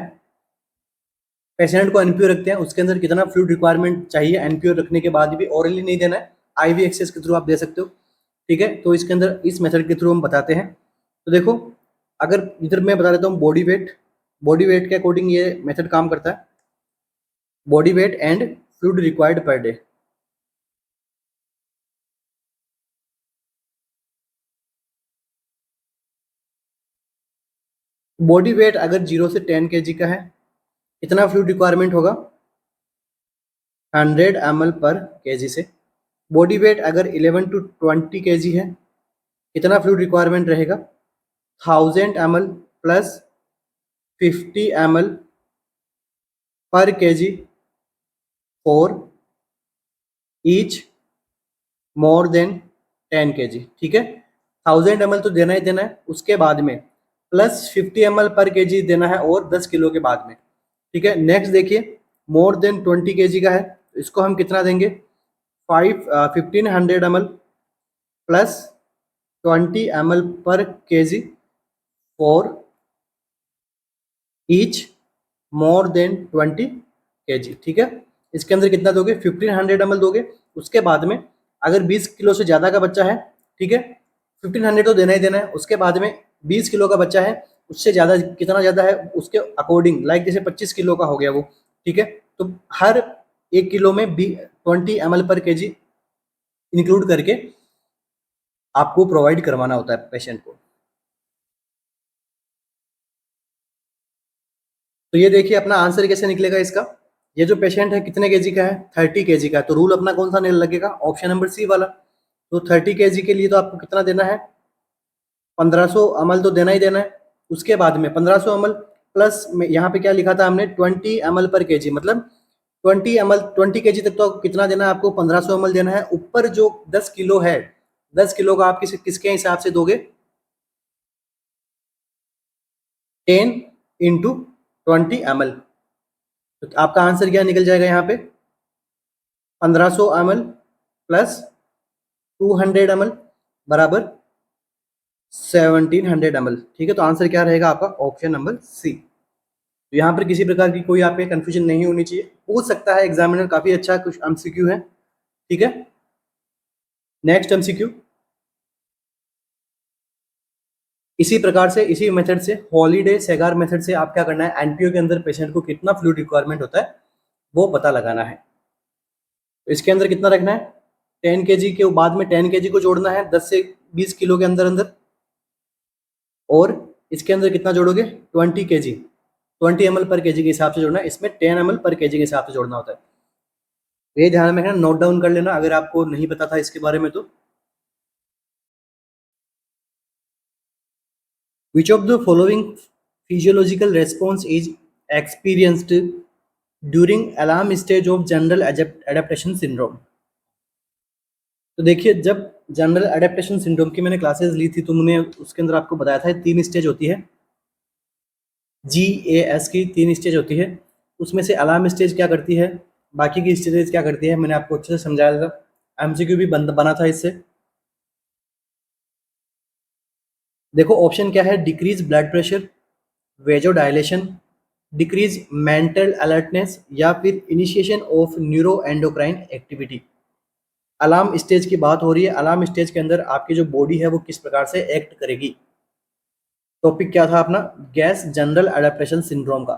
पेशेंट को एनपीओ रखते हैं, उसके अंदर कितना फ्लूइड रिक्वायरमेंट चाहिए, एनपीओ रखने के बाद भी ऑरली नहीं देना है, आईवी एक्सेस के थ्रू आप दे सकते हो, ठीक है। तो इसके अंदर इस मेथड के थ्रू हम बताते हैं। तो देखो अगर इधर मैं बता देता हूँ बॉडी वेट के अकॉर्डिंग ये मेथड काम करता है, body weight and fluid required per day. Body weight अगर 0 से 10 kg का है, कितना फ्लूइड रिक्वायरमेंट होगा, 100 ml पर केजी से। बॉडी वेट अगर 11 to 20 केजी है, कितना फ्लूइड रिक्वायरमेंट रहेगा? 1000 ml प्लस 50 ml पर KG for each more than 10 KG. ठीक है, 1000 ml तो देना ही देना है, उसके बाद में प्लस 50 ml पर केजी देना है और 10 किलो के बाद में। ठीक है, नेक्स्ट देखिए, मोर देन 20 केजी का है, तो इसको हम कितना देंगे? 1500 ml प्लस 20 ml पर KG for each more than 20 KG. ठीक है, इसके अंदर कितना दोगे? 1500 ml दोगे। उसके बाद में अगर 20 किलो से ज़्यादा का बच्चा है, ठीक है, 1500 तो देना ही देना है। उसके बाद में 20 किलो का बच्चा है, उससे ज़्यादा कितना ज़्यादा है उसके अकॉर्डिंग, लाइक जैसे 25 किलो का हो गया वो, ठीक है, तो हर 1 किलो में 20 ml पर केजी इंक्लूड करके आपको प्रोवाइड करवाना होता है पेशेंट को। तो ये देखिए अपना आंसर कैसे निकलेगा इसका। ये जो पेशेंट है कितने केजी का है? 30 केजी का। तो रूल अपना कौन सा लगेगा? ऑप्शन नंबर सी वाला। तो 30 केजी के लिए तो आपको कितना देना है? 1500 ml तो देना ही देना है। उसके बाद में 1500 ml प्लस में यहाँ पे क्या लिखा था हमने? 20 ml पर केजी, मतलब 20 केजी तक तो कितना देना है आपको? 1500 ml देना है। ऊपर जो 10 किलो है, 10 किलो का आप किसके हिसाब से दोगे? 10 इंटू 20 ml। तो आपका आंसर क्या निकल जाएगा यहाँ पे? 1500 ml प्लस 200 ml बराबर 1700 ml। ठीक है, तो आंसर क्या रहेगा आपका? Option number C. तो यहाँ पर किसी प्रकार की कोई आपके कंफ्यूजन नहीं होनी चाहिए। पूछ सकता है एग्जामिनर, काफी अच्छा कुछ एमसीक्यू है। ठीक है, नेक्स्ट एमसीक्यू इसी प्रकार से, इसी मेथड से, हॉलीडे सेगार मेथड से आप क्या करना है? एनपीओ के अंदर पेशेंट को कितना फ्लूइड रिक्वायरमेंट होता है वो पता लगाना है। तो इसके अंदर कितना रखना है? 10 केजी के बाद में 10 केजी को जोड़ना है 10 से 20 किलो के अंदर अंदर, और इसके अंदर कितना जोड़ोगे? 20 केजी, 20 ml पर केजी के हिसाब से जोड़ना है। इसमें 10 ml पर केजी के हिसाब से जोड़ना होता है। ये ध्यान में रखना, नोट डाउन कर लेना अगर आपको नहीं पता था इसके बारे में तो। Which of the following physiological response is experienced during alarm stage of general adaptation syndrome? तो देखिए, जब जनरल एडेप्टेशन सिंड्रोम की मैंने क्लासेस ली थी तो मैंने उसके अंदर आपको बताया था 3 स्टेज होती है, GAS की 3 स्टेज होती है। उसमें से अलार्म स्टेज क्या करती है, बाकी की स्टेजेस क्या करती है, मैंने आपको अच्छे से समझाया था। एमसीक्यू भी बना था इससे। देखो ऑप्शन क्या है? Decrease blood pressure, vasodilation, decrease mental alertness, या फिर initiation of neuroendocrine activity. Alarm stage की बात हो रही है। अलार्म स्टेज के अंदर आपकी जो बॉडी है वो किस प्रकार से एक्ट करेगी। टॉपिक क्या था अपना? गैस जनरल एडेप्टेशन सिंड्रोम का।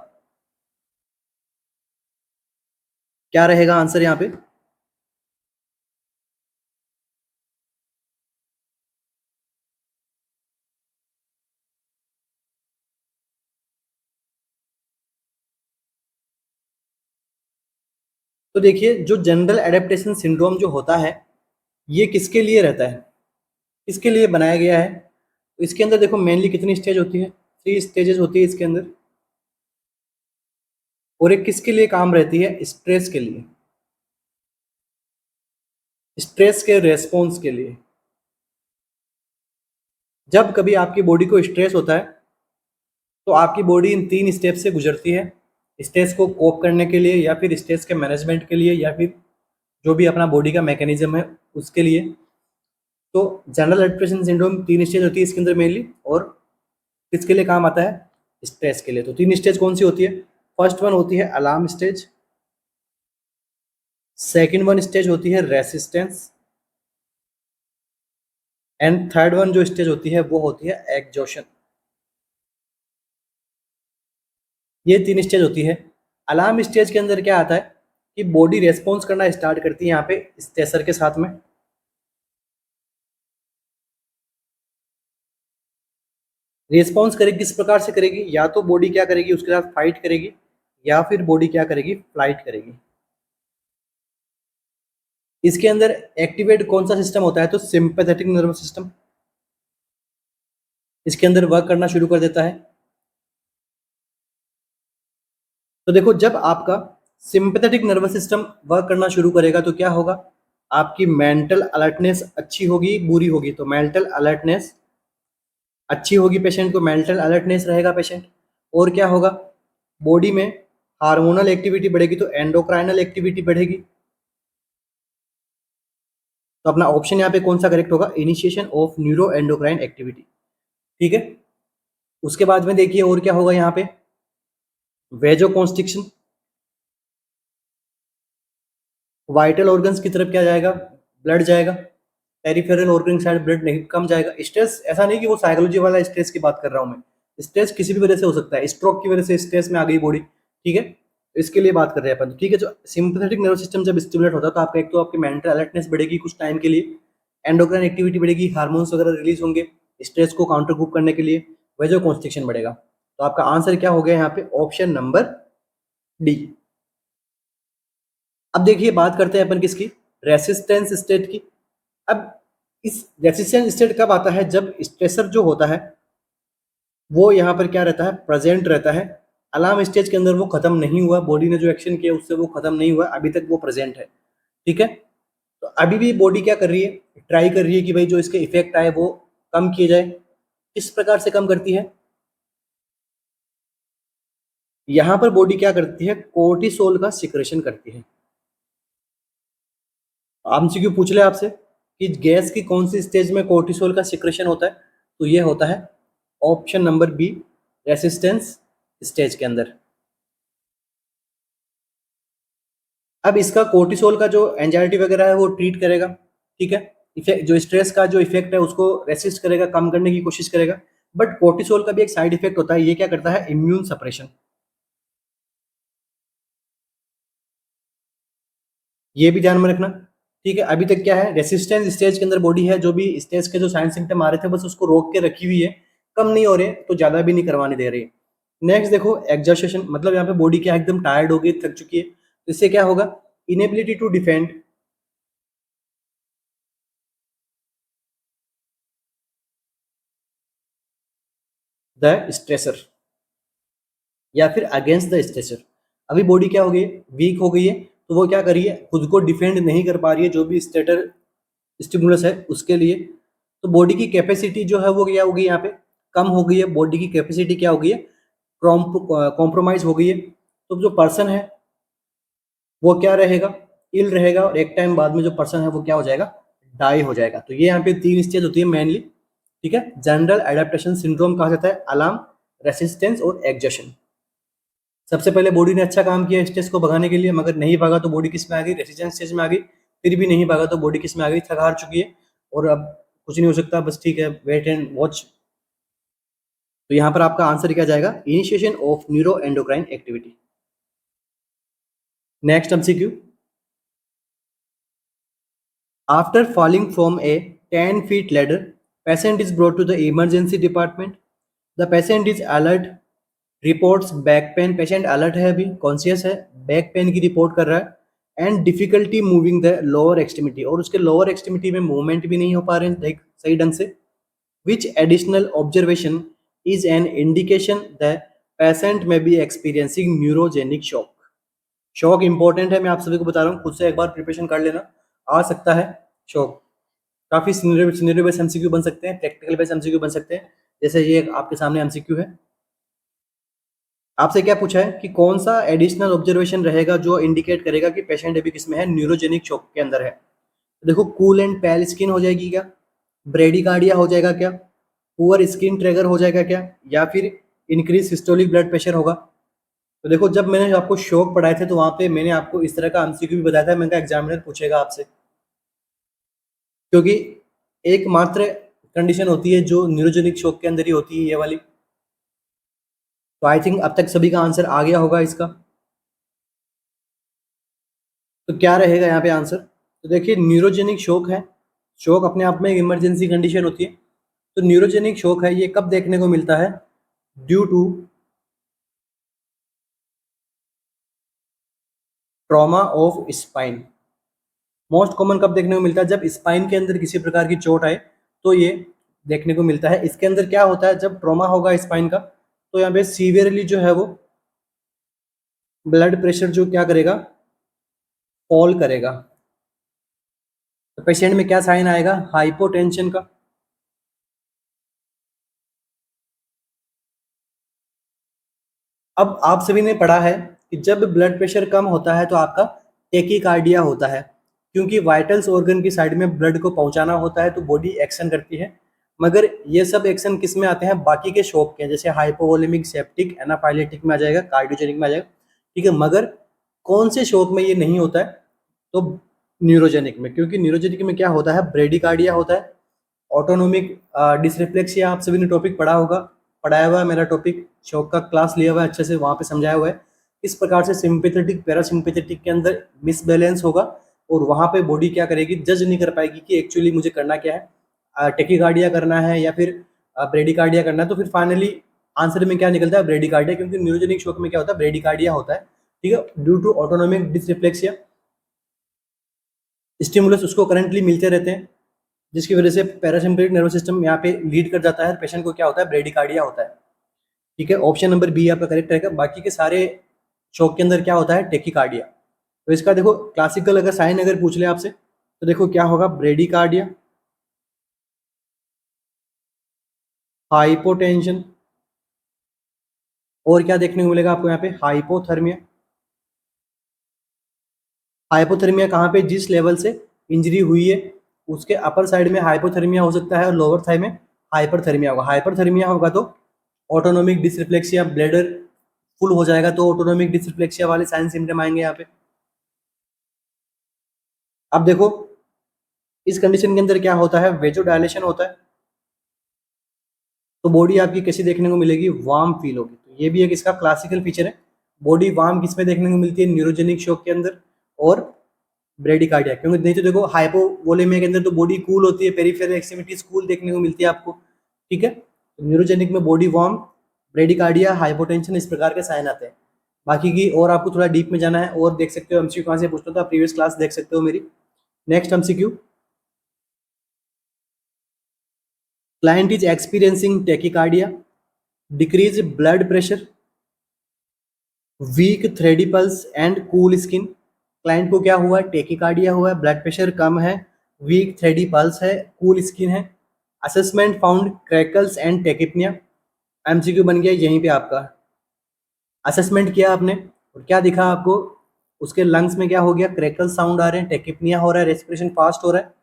क्या रहेगा आंसर यहाँ पे? तो देखिए, जो जनरल एडेप्टेशन सिंड्रोम जो होता है ये किसके लिए रहता है, किसके लिए बनाया गया है? तो इसके अंदर देखो मेनली कितनी स्टेज होती है? 3 स्टेजेस होती है इसके अंदर। और एक किसके लिए काम रहती है? स्ट्रेस के लिए, स्ट्रेस के रेस्पॉन्स के लिए। जब कभी आपकी बॉडी को स्ट्रेस होता है तो आपकी बॉडी इन 3 स्टेप से गुजरती है। स्ट्रेस को कोप करने के लिए, या फिर स्ट्रेस के मैनेजमेंट के लिए, या फिर जो भी अपना बॉडी का मैकेनिज्म है उसके लिए। तो जनरल एडेप्टेशन सिंड्रोम 3 स्टेज होती है इसके अंदर मेनली, और किसके लिए काम आता है? स्ट्रेस के लिए। तो 3 स्टेज कौन सी होती है? फर्स्ट वन होती है alarm stage, second one stage होती है रेसिस्टेंस, एंड थर्ड वन जो स्टेज होती है वो होती है एग्जॉशन। ये 3 स्टेज होती है। अलार्म स्टेज के अंदर क्या आता है कि बॉडी रेस्पॉन्स करना स्टार्ट करती है यहाँ पे स्ट्रेसर के साथ में। रिस्पॉन्स करेगी किस प्रकार से करेगी? या तो बॉडी क्या करेगी, उसके साथ फाइट करेगी, या फिर बॉडी क्या करेगी? फ्लाइट करेगी। इसके अंदर एक्टिवेट कौन सा सिस्टम होता है, तो सिंपैथेटिक नर्वस सिस्टम इसके अंदर वर्क करना शुरू कर देता है। तो देखो, जब आपका सिंपैथेटिक नर्वस सिस्टम वर्क करना शुरू करेगा तो क्या होगा, आपकी मेंटल अलर्टनेस अच्छी होगी बुरी होगी, तो मेंटल अलर्टनेस अच्छी होगी, पेशेंट को मेंटल अलर्टनेस रहेगा पेशेंट। और क्या होगा, बॉडी में हार्मोनल एक्टिविटी बढ़ेगी, तो एंडोक्राइनल एक्टिविटी बढ़ेगी। तो अपना ऑप्शन यहाँ पे कौन सा करेक्ट होगा, initiation of neuroendocrine activity. ठीक है, उसके बाद में देखिए और क्या होगा यहाँ पे, वेजो कॉन्स्ट्रिक्शन, वाइटल ऑर्गन्स की तरफ क्या जाएगा, ब्लड जाएगा, पेरिफेरल ऑर्गन साइड ब्लड नहीं कम जाएगा। स्ट्रेस, ऐसा नहीं कि वो साइकोलॉजी वाला स्ट्रेस की बात कर रहा हूँ मैं, स्ट्रेस किसी भी वजह से हो सकता है, स्ट्रोक की वजह से स्ट्रेस में आ गई बॉडी। ठीक है, इसके लिए बात कर रहे हैं अपन। ठीक है, जो सिंपैथेटिक नर्वस सिस्टम जब स्टिमुलेट होता है तो आपका एक तो आपकी मेंटल अलर्टनेस बढ़ेगी कुछ टाइम के लिए, एंडोक्राइन एक्टिविटी बढ़ेगी, हार्मोन्स वगैरह रिलीज होंगे स्ट्रेस को काउंटर ग्रुप करने के लिए, वेजो कॉन्स्ट्रिक्शन बढ़ेगा। तो आपका आंसर क्या हो गया यहाँ पे, ऑप्शन नंबर डी। अब देखिए बात करते हैं अपन किसकी, रेसिस्टेंस स्टेट की। अब इस रेसिस्टेंस स्टेट कब आता है, जब स्ट्रेसर जो होता है वो यहाँ पर क्या रहता है, प्रेजेंट रहता है। अलार्म स्टेज के अंदर वो खत्म नहीं हुआ, बॉडी ने जो एक्शन किया उससे वो खत्म नहीं हुआ, अभी तक वो प्रेजेंट है। ठीक है, तो अभी भी बॉडी क्या कर रही है, ट्राई कर रही है कि भाई जो इसके इफेक्ट आए वो कम किए जाए। किस प्रकार से कम करती है, यहाँ पर बॉडी क्या करती है, कोर्टिसोल का सिक्रेशन करती है। एमसीक्यू पूछ ले आपसे कि गैस की कौन सी स्टेज में कोर्टिसोल का सिक्रेशन होता है, तो ये होता है option number B, resistance stage के अंदर। अब इसका कोर्टिसोल का जो एंजाइटी वगैरह है वो ट्रीट करेगा। ठीक है, इफेक्ट जो स्ट्रेस का जो इफेक्ट है उसको रेसिस्ट करेगा, कम करने की कोशिश करेगा। बट कोर्टिसोल का भी एक साइड इफेक्ट होता है, ये क्या करता है, इम्यून सप्रेशन। ये भी ध्यान में रखना। ठीक है, अभी तक क्या है, रेसिस्टेंस स्टेज के अंदर बॉडी है, जो भी स्टेज के जो साइन सिम्टम आ रहे थे बस उसको रोक के रखी हुई है, कम नहीं हो रहे तो ज्यादा भी नहीं करवाने दे रही। नेक्स्ट देखो, एग्जॉस्शन, मतलब यहाँ पे बॉडी क्या है, एकदम टायर्ड हो गई, थक चुकी है, तो इससे क्या होगा, inability to defend the stressor या फिर अगेंस्ट द स्ट्रेसर। अभी बॉडी क्या हो गई, वीक हो गई है, तो वो क्या कर रही है, खुद को डिफेंड नहीं कर पा रही है जो भी स्टेटर स्टिमुलस है उसके लिए। तो बॉडी की कैपेसिटी जो है वो क्या हो गई, यहाँ पे कम हो गई है, बॉडी की कैपेसिटी क्या हो गई है, कॉम्प्रोमाइज हो गई है। तो जो पर्सन है वो क्या रहेगा, इल रहेगा, और एक टाइम बाद में जो पर्सन है वो क्या हो जाएगा, डाई हो जाएगा। तो ये यहाँ पे 3 स्टेज होती है मेनली। ठीक है, जनरल एडेप्टेशन सिंड्रोम कहा जाता है, अलार्म, रेसिस्टेंस और एग्जशन। सबसे पहले बॉडी ने अच्छा काम किया स्ट्रेस को भगाने के लिए, मगर नहीं भागा तो बॉडी किस में आ गई, रेसिस्टेंस स्टेज में आ गई। फिर भी नहीं भागा तो बॉडी किस में आ गई, थक हार चुकी है, और अब कुछ नहीं हो सकता, बस ठीक है, वेट एंड वॉच। तो यहाँ पर आपका आंसर क्या जाएगा, initiation of neuroendocrine activity. Next MCQ, after falling from A 10 feet ladder, patient is brought to the emergency department. The patient is alert, reports back pain, patient alert है, अभी conscious है, back pain की report कर रहा है, and difficulty moving the lower extremity, और उसके lower extremity में मूवमेंट भी नहीं हो पा रहे हैं लाइक सही ढंग से। Which additional observation is an indication the patient may be experiencing neurogenic shock. Shock important है, मैं आप सभी को बता रहा हूँ, खुद से एक बार प्रिपरेशन कर लेना, आ सकता है शॉक। काफी सिनेरियो बेस्ड एमसीक्यू बन सकते हैं, प्रैक्टिकल बेस्ड एमसीक्यू बन सकते हैं, जैसे ये आपके सामने एमसीक्यू है। आपसे क्या पूछा है कि कौन सा एडिशनल ऑब्जर्वेशन रहेगा जो इंडिकेट करेगा कि पेशेंट अभी किसमें है, न्यूरोजेनिक शॉक के अंदर है। तो देखो, कूल एंड पैल स्किन हो जाएगी क्या, ब्रेडिकार्डिया हो जाएगा क्या, पुअर स्किन ट्रिगर हो जाएगा क्या, या फिर इंक्रीज सिस्टोलिक ब्लड प्रेशर होगा। तो देखो, जब मैंने आपको शॉक पढ़ाए थे तो वहां पे मैंने आपको इस तरह का एमसीक्यू भी बताया था, मैंने कहा एग्जामिनर पूछेगा आपसे, क्योंकि एकमात्र कंडीशन होती है जो न्यूरोजेनिक शॉक के अंदर ही होती है, ये वाली। तो आई थिंक अब तक सभी का आंसर आ गया होगा इसका। तो क्या रहेगा यहाँ पे आंसर, तो देखिए न्यूरोजेनिक शॉक है, शॉक अपने आप में एक इमरजेंसी कंडीशन होती है। तो न्यूरोजेनिक शॉक है, ये कब देखने को मिलता है, due to trauma of spine, most common कब देखने को मिलता है? जब स्पाइन के अंदर किसी प्रकार की चोट आए तो ये देखने को मिलता है। इसके अंदर क्या होता है, जब ट्रॉमा होगा स्पाइन का तो यहाँ पे सीवियरली जो है वो ब्लड प्रेशर जो क्या करेगा, फॉल करेगा। तो पेशेंट में क्या साइन आएगा? हाइपोटेंशन का। अब आप सभी ने पढ़ा है कि जब ब्लड प्रेशर कम होता है तो आपका टेकीकार्डिया होता है, क्योंकि वाइटल्स ऑर्गन की साइड में ब्लड को पहुंचाना होता है तो बॉडी एक्शन करती है। मगर ये सब एक्शन किस में आते हैं? बाकी के शॉक के, जैसे हाइपोवोलेमिक, सेप्टिक, एनाफाइलेटिक में आ जाएगा, कार्डियोजेनिक में आ जाएगा, ठीक है। मगर कौन से शॉक में ये नहीं होता है? तो न्यूरोजेनिक में, क्योंकि न्यूरोजेनिक में क्या होता है? ब्रेडिकार्डिया होता है। ऑटोनोमिक डिसरिफ्लेक्सिया आप सभी ने टॉपिक पढ़ा होगा, पढ़ाया हुआ है मेरा टॉपिक, शौक का क्लास लिया हुआ है, अच्छे से वहाँ पे समझाया हुआ है। इस प्रकार से सिंपैथेटिक पैरासिम्पैथेटिक के अंदर मिसबैलेंस होगा और वहाँ पे बॉडी क्या करेगी? जज नहीं कर पाएगी कि एक्चुअली मुझे करना क्या है, टेकीकार्डिया करना है या फिर ब्रेडिकार्डिया करना है। तो फिर फाइनली आंसर में क्या निकलता है? ब्रेडिकार्डिया, क्योंकि न्यूरोजेनिक शॉक में क्या होता है? ब्रेडिकार्डिया होता है, ठीक है। Due to autonomic dysreflexia stimulus उसको करंटली मिलते रहते हैं, जिसकी वजह से पैरासिम्पैथेटिक नर्वस सिस्टम यहाँ पे लीड कर जाता है, पेशेंट को क्या होता है? ब्रेडिकार्डिया होता है, ठीक है। ऑप्शन नंबर बी आपका करेक्ट रहेगा। बाकी के सारे शॉक के अंदर क्या होता है? टेकीकार्डिया। तो इसका देखो क्लासिकल अगर साइन अगर पूछ ले आपसे तो देखो क्या होगा? ब्रेडिकार्डिया, हाइपोटेंशन, और क्या देखने को मिलेगा आपको यहाँ पे? हाइपोथर्मिया। हाइपोथर्मिया कहाँ पे? जिस लेवल से इंजरी हुई है उसके अपर साइड में हाइपोथर्मिया हो सकता है और लोअर थाई में हाइपरथर्मिया होगा। हाइपरथर्मिया होगा तो ऑटोनोमिक डिसरिफ्लेक्सिया, ब्लैडर फुल हो जाएगा, तो ऑटोनोमिक डिसरिफ्लेक्सिया वाले साइन सिम्टम आएंगे यहाँ पे। अब देखो इस कंडीशन के अंदर क्या होता है? वेजोडायलेशन होता है, तो बॉडी आपकी कैसी देखने को मिलेगी? वार्म फील होगी। तो ये भी एक इसका क्लासिकल फीचर है। बॉडी वार्म किस में देखने को मिलती है? न्यूरोजेनिक शॉक के अंदर और ब्रेडिकार्डिया। क्योंकि नहीं तो देखो हाइपोवोलेमिया के अंदर तो बॉडी कूल होती है, पेरिफेरल एक्सट्रीमिटीज कूल देखने को मिलती है आपको, ठीक है। तो न्यूरोजेनिक में बॉडी वार्म, ब्रेडिकार्डिया, हाइपोटेंशन, इस प्रकार के साइन आते हैं। बाकी की और आपको थोड़ा डीप में जाना है और देख सकते हो एमसीक्यू कहाँ से पूछता था, प्रीवियस क्लास देख सकते हो मेरी। Next MCQ, client is experiencing tachycardia, decreased blood pressure, weak thready pulse and cool skin। Client को क्या हुआ है? टेकिकार्डिया हुआ है, ब्लड प्रेशर कम है, वीक थ्रेडी पल्स है, कूल स्किन है। Assessment found crackles and tachypnoea. MCQ बन गया यहीं पे आपका। असेसमेंट किया आपने और क्या दिखा आपको? उसके लंग्स में क्या हो गया? क्रैकल साउंड आ रहे हैं, टेकिपनिया हो रहा है, रेस्पिरेशन फास्ट हो रहा है।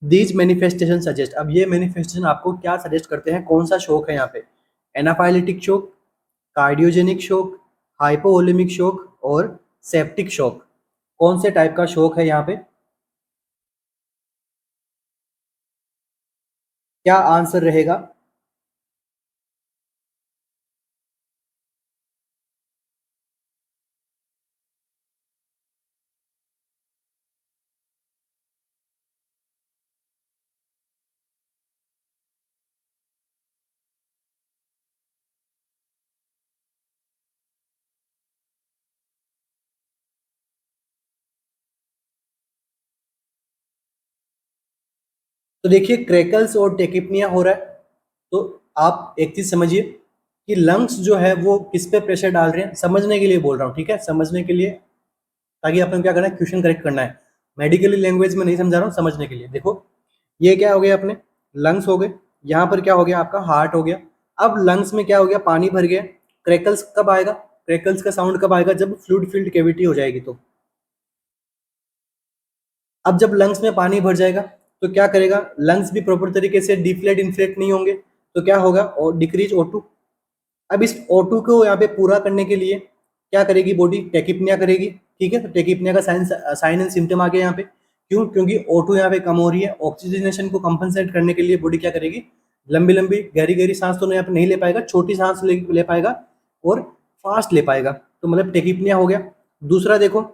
दीज मैनिफेस्टेशन सजेस्ट, अब ये मैनिफेस्टेशन आपको क्या सजेस्ट करते हैं? कौन सा शोक है यहाँ पे? एनाफाइलेटिक शोक, कार्डियोजेनिक शोक, हाइपोवोलेमिक शोक और सेप्टिक शोक। कौन से टाइप का शोक है यहाँ पे? क्या आंसर रहेगा? तो देखिए क्रैकल्स और टेकिपनिया हो रहा है, तो आप एक चीज समझिए कि लंग्स जो है वो किस पे प्रेशर डाल रहे हैं, समझने के लिए बोल रहा हूँ, ठीक है, समझने के लिए, ताकि अपन क्या करना है? क्वेश्चन करेक्ट करना है। मेडिकली लैंग्वेज में नहीं समझा रहा हूँ, समझने के लिए। देखो ये क्या हो गया? अपने लंग्स हो गए, यहाँ पर क्या हो गया? आपका हार्ट हो गया। अब लंग्स में क्या हो गया? पानी भर गया। क्रैकल्स कब आएगा? क्रैकल्स का साउंड कब आएगा? जब फ्लूइड फिल्ड कैविटी हो जाएगी। तो अब जब लंग्स में पानी भर जाएगा तो क्या करेगा? लंग्स भी प्रॉपर तरीके से डिफ्लेट इन्फ्लेट नहीं होंगे, तो क्या होगा? और डिक्रीज O2। अब इस O2 को यहाँ पे पूरा करने के लिए क्या करेगी बॉडी? टेकिपनिया करेगी, ठीक है। तो टेकिपनिया का साइन एंड सिम्टम आ गया यहाँ पे। क्यों? क्योंकि O2 यहाँ पे कम हो रही है। ऑक्सीजनेशन को कंपनसेट करने के लिए बॉडी क्या करेगी? लंबी लंबी गहरी गहरी सांस तो यहाँ पे नहीं ले पाएगा, छोटी सांस ले पाएगा और फास्ट ले पाएगा, तो मतलब टेकिपनिया हो गया। दूसरा देखो,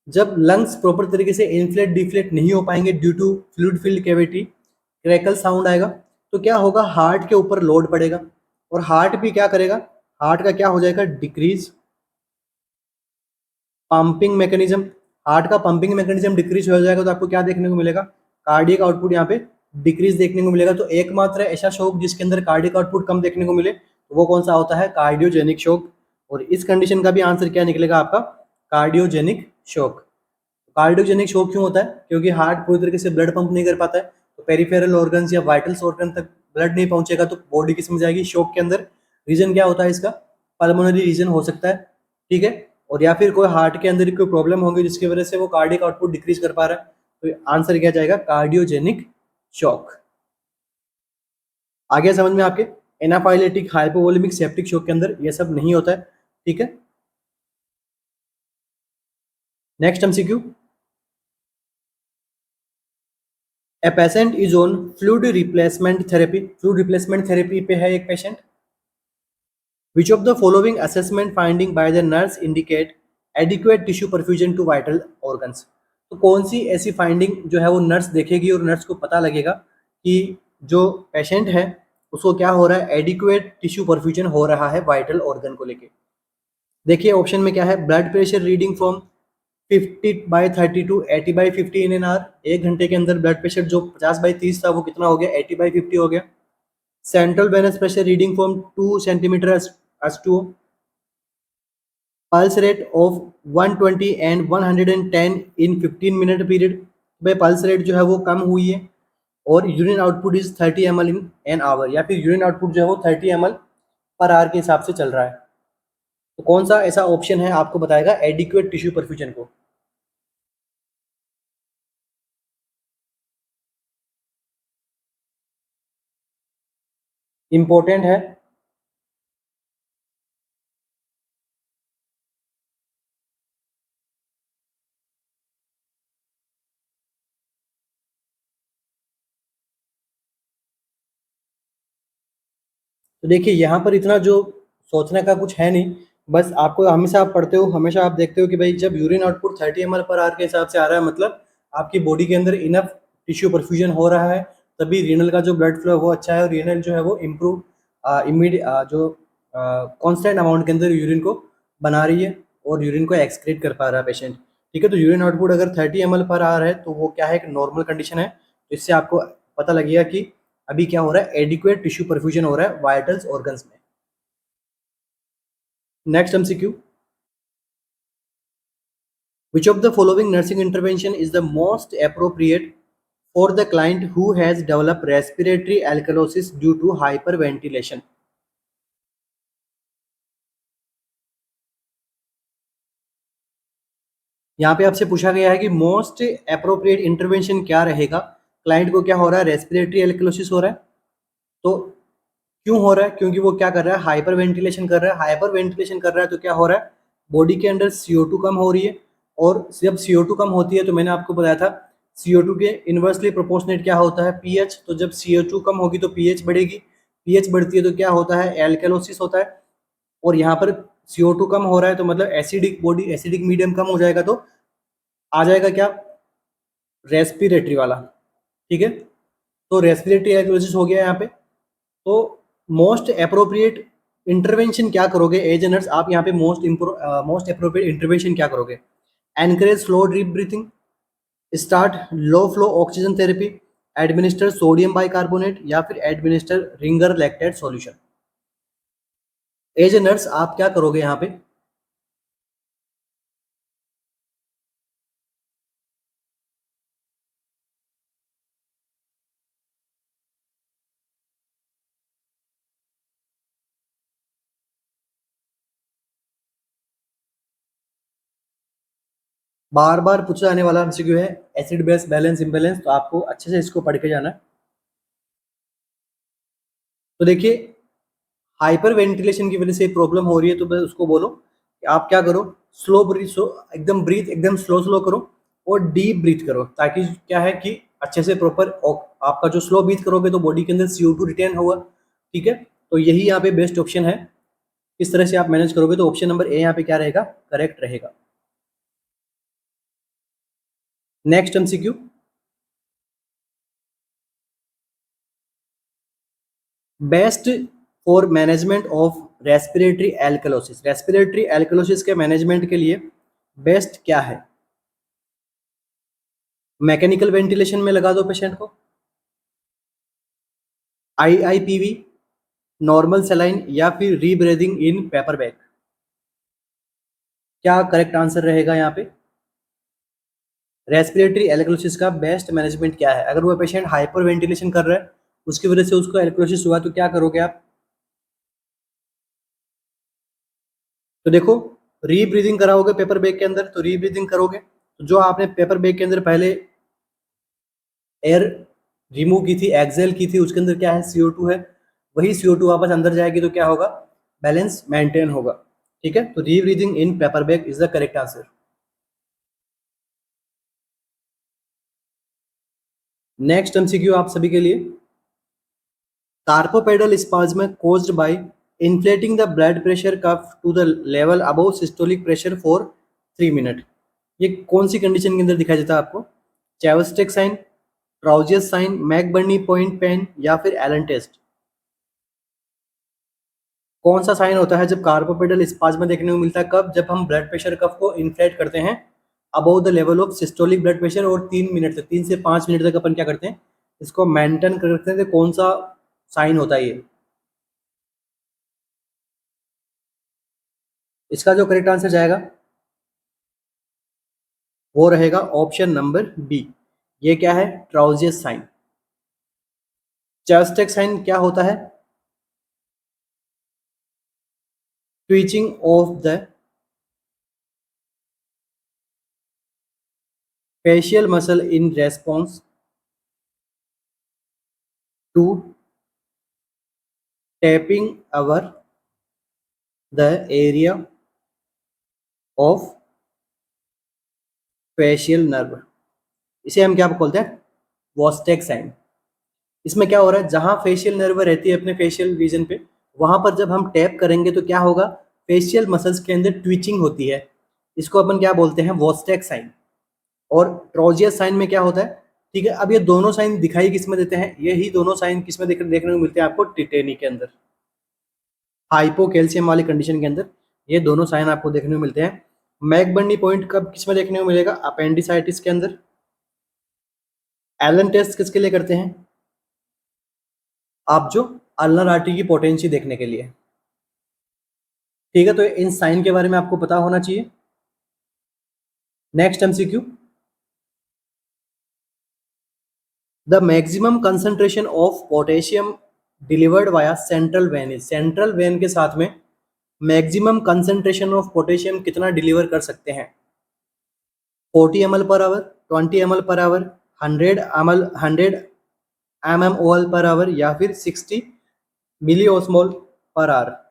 जब लंग्स प्रॉपर तरीके से इन्फ्लेट डिफ्लेट नहीं हो पाएंगे due to fluid filled cavity, crackle sound आएगा, तो क्या होगा? हार्ट के ऊपर लोड पड़ेगा और हार्ट भी क्या करेगा? हार्ट का क्या हो जाएगा? Decrease pumping mechanism. हार्ट का पंपिंग मैकेनिज्म डिक्रीज हो जाएगा तो आपको क्या देखने को मिलेगा, कार्डियक आउटपुट यहाँ पे डिक्रीज देखने को मिलेगा। तो एकमात्र ऐसा शॉक जिसके अंदर कार्डियक आउटपुट कम देखने को मिले तो वो कौन सा होता है, कार्डियोजेनिक शॉक। और इस कंडीशन का भी आंसर क्या निकलेगा आपका, कार्डियोजेनिक शॉक। कार्डियोजेनिक शॉक क्यों होता है, क्योंकि हार्ट पूरी तरीके से ब्लड पंप नहीं कर पाता है, तो पेरिफेरल ऑर्गन्स या वाइटल्स ऑर्गन तक ब्लड नहीं पहुंचेगा तो बॉडी किस में जाएगी, शॉक के अंदर। रीजन क्या होता है इसका, पल्मोनरी रीजन हो सकता है, ठीक है। और या फिर कोई हार्ट के अंदर कोई प्रॉब्लम होगी जिसकी वजह से वो कार्डियक आउटपुट डिक्रीज कर पा रहा है, तो आंसर क्या जाएगा, कार्डियोजेनिक शॉक। आगे समझ में आपके, एनाफाइलेटिक हाइपोवोलेमिक सेप्टिक शॉक के अंदर ये सब नहीं होता है, ठीक है। Next MCQ, a patient is on fluid replacement therapy. Fluid replacement therapy पे है एक patient. Which of the following assessment finding by the nurse indicate adequate tissue perfusion to vital organs. तो कौन सी ऐसी फाइंडिंग जो है वो नर्स देखेगी और नर्स को पता लगेगा कि जो पेशेंट है उसको क्या हो रहा है, एडिक्वेट टिश्यू परफ्यूजन हो रहा है वाइटल ऑर्गन को लेके। देखिए ऑप्शन में क्या है, blood pressure reading from 50/30 to 80/50 in an hour. एक घंटे के अंदर ब्लड प्रेशर जो 50/30 था वो कितना हो गया, 80/50 हो गया। Central venous pressure reading from 2 centimetre s to. Pulse rate of 120 and 110 in 15 minute period. भाई पल्स रेट जो है वो कम हुई है और urine output is 30 ml in an hour, या फिर यूरिन आउटपुट जो है वो 30 ml पर आवर के हिसाब से चल रहा है। तो कौन सा ऐसा ऑप्शन है आपको बताएगा एडिक्वेट टिश्यू परफ्यूजन को। इंपॉर्टेंट है, तो देखिए यहाँ पर इतना जो सोचने का कुछ है नहीं, बस आपको हमेशा आप पढ़ते हो, हमेशा आप देखते हो कि भाई जब urine output 30 ml per hour के हिसाब से आ रहा है मतलब आपकी बॉडी के अंदर इनफ टिश्यू परफ्यूजन हो रहा है, तभी रीनल का जो ब्लड फ्लो वो अच्छा है और रीनल जो है वो इम्प्रूव इमीडिएट जो कॉन्स्टेंट अमाउंट के अंदर यूरिन को बना रही है और यूरिन को एक्सक्रीट कर पा रहा है पेशेंट, ठीक है। तो यूरिन आउटपुट अगर 30 ml पर आवर है तो वो क्या है, एक नॉर्मल कंडीशन है। तो इससे आपको पता लगेगा कि अभी क्या हो रहा है, एडिक्वेट टिश्यू परफ्यूजन हो रहा है वाइटल्स ऑर्गन्स में। Next MCQ, which of the following nursing intervention is the most appropriate for the client who has developed respiratory alkalosis due to hyperventilation। यहाँ पे आपसे पूछा गया है कि मोस्ट अप्रोप्रिएट इंटरवेंशन क्या रहेगा, क्लाइंट को क्या हो रहा है, रेस्पिरेटरी एल्कलोसिस हो रहा है। तो क्यों हो रहा है, क्योंकि वो क्या कर रहा है, हाइपर वेंटिलेशन कर रहा है। हाइपर वेंटिलेशन कर रहा है तो क्या हो रहा है, बॉडी के अंदर CO2 कम हो रही है, और जब CO2 कम होती है तो मैंने आपको बताया था CO2 के इन्वर्सली प्रोपोर्शनेट क्या होता है, pH। तो जब CO2 कम होगी तो pH बढ़ेगी, pH बढ़ती है तो क्या होता है, एल्कलोसिस होता है। और यहाँ पर CO2 कम हो रहा है तो मतलब एसिडिक बॉडी, एसिडिक मीडियम कम हो जाएगा तो आ जाएगा क्या, रेस्पिरेटरी वाला, ठीक है। तो रेस्पिरेटरी एल्कलोसिस हो गया यहाँ पे। तो मोस्ट अप्रोप्रिएट इंटरवेंशन क्या करोगे एज ए नर्स आप यहाँ पे, मोस्ट अप्रोप्रिएट इंटरवेंशन क्या करोगे, encourage slow deep breathing, start low flow oxygen therapy, administer sodium bicarbonate, या फिर administer Ringer lactate solution. As a nurse आप क्या करोगे यहाँ पे, बार बार पूछा जाने वाला एमसीक्यू है, एसिड बेस बैलेंस इम्बैलेंस, तो आपको अच्छे से इसको पढ़ के जाना है। तो देखिए हाइपर वेंटिलेशन की वजह से प्रॉब्लम हो रही है तो बस उसको बोलो कि आप क्या करो, स्लो ब्रीथ, एकदम ब्रीथ एकदम स्लो स्लो करो और डीप ब्रीथ करो, ताकि क्या है कि अच्छे से प्रॉपर आपका जो स्लो ब्रीथ करोगे तो बॉडी के अंदर CO2 रिटेन होगा, ठीक है। तो यही यहाँ पे बेस्ट ऑप्शन है, इस तरह से आप मैनेज करोगे तो ऑप्शन नंबर ए यहाँ पे क्या रहेगा, करेक्ट रहेगा। Next MCQ, best for management of respiratory alkalosis. Respiratory alkalosis के मैनेजमेंट के लिए बेस्ट क्या है, मैकेनिकल वेंटिलेशन में लगा दो पेशेंट को, IIPV, नॉर्मल सलाइन, या फिर रीब्रीदिंग इन पेपर बैग। क्या करेक्ट आंसर रहेगा यहाँ पे? रेस्पिरेटरी एल्कोलिसिस का बेस्ट मैनेजमेंट क्या है? अगर वो पेशेंट हाइपर वेंटिलेशन कर रहा है, उसकी वजह से उसको एल्कोलिसिस हुआ, तो क्या करोगे आप? तो देखो, रीब्रीदिंग कराओगे पेपर बैग के अंदर, तो रीब्रीदिंग करोगे तो जो आपने पेपर बैग के अंदर पहले एयर रिमूव की थी, एक्सेल की थी, उसके अंदर क्या है? CO2 है। वही CO2 वापस अंदर जाएगी तो क्या होगा? बैलेंस मेंटेन होगा। ठीक है, तो rebreathing in paper bag is the correct answer. Next MCQ आप सभी के लिए, carpopedal spasm caused by inflating the blood pressure cuff to the level above systolic pressure for 3 minutes। ये कौन सी कंडीशन के अंदर दिखाई देता है आपको? Chvostek sign, Trousseau's sign, McBurney point pain, या फिर एलन टेस्ट। कौन सा साइन होता है जब कार्पोपेडल स्पाज्म देखने को मिलता है? कब? जब हम ब्लड प्रेशर कफ को इन्फ्लेट करते हैं above the level of systolic blood pressure, और 3 मिनट तक, 3 से 5 मिनट तक अपन क्या करते हैं? इसको मेंटेन करते हैं। तो कौन सा साइन होता है ये? इसका जो करेक्ट आंसर जाएगा वो रहेगा ऑप्शन नंबर बी। ये क्या है? ट्राउजियस साइन। चेस्टेक साइन क्या होता है? Twitching of the facial muscle in response to tapping over the area of facial nerve। इसे हम क्या बोलते हैं? वॉस्टेक साइन। इसमें क्या हो रहा है? जहां फेशियल नर्व रहती है अपने फेशियल रीजन पे, वहां पर जब हम टैप करेंगे तो क्या होगा? फेशियल मसल्स के अंदर ट्विचिंग होती है। इसको अपन क्या बोलते हैं? वॉस्टेक साइन। और ट्रोजियस साइन में क्या होता है? ठीक है, अब ये दोनों साइन दिखाई किस में देते हैं? यही दोनों साइन किस में देखने को मिलते हैं आपको? टिटेनी के अंदर, हाइपोकैल्शियम वाली कंडीशन के अंदर ये दोनों साइन आपको देखने को मिलते हैं। मैकबर्नी पॉइंट कब किस में देखने को मिलेगा? अपेंडिसाइटिस के अंदर। एलन टेस्ट किसके लिए करते हैं? आप जो अल्नर आर्टरी की पोटेंसी देखने के लिए। ठीक है, तो इन साइन के बारे में आपको पता होना चाहिए। Next MCQ, the maximum concentration of potassium delivered via central vein is. Central vein के साथ में मैक्सिमम कंसंट्रेशन ऑफ पोटेशियम कितना डिलीवर कर सकते हैं? 40 ml per hour, 20 ml per hour, 100 mmol per hour, या फिर 60 मिलीओस्मोल पर आवर।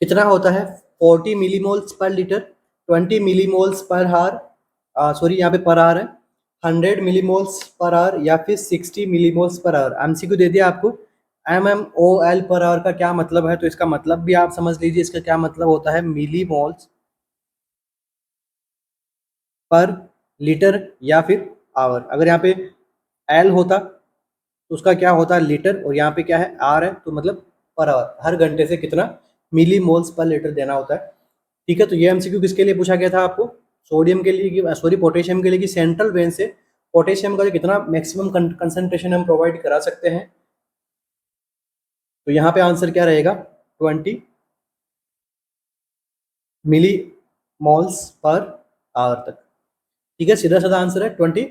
कितना होता है? 40 मिलीमोल्स पर लीटर, 20 मिलीमोल्स पर हार, सॉरी यहाँ पे पर आवर है, 100 मिलीमोल्स पर आवर, या फिर 60 मिलीमोल्स पर आवर। MCQ दे दिया आपको। MMOL पर आवर का क्या मतलब है? तो इसका मतलब भी आप समझ लीजिए। इसका क्या मतलब होता है? मिलीमोल्स पर लीटर या फिर आवर। अगर यहाँ पे एल होता तो उसका क्या होता? लीटर, और यहाँ पे क्या है? आर है, तो मतलब पर आवर, हर घंटे से कितना मिली मोल्स पर लीटर देना होता है। ठीक है, तो ये MCQ किसके लिए पूछा गया था आपको? सोडियम के लिए, सॉरी पोटेशियम के लिए, कि सेंट्रल वेन से पोटेशियम का कितना मैक्सिमम कंसंट्रेशन हम प्रोवाइड करा सकते हैं। तो यहाँ पे आंसर क्या रहेगा? 20 मिली मोल्स पर आवर तक। ठीक है, सीधा साधा आंसर है 20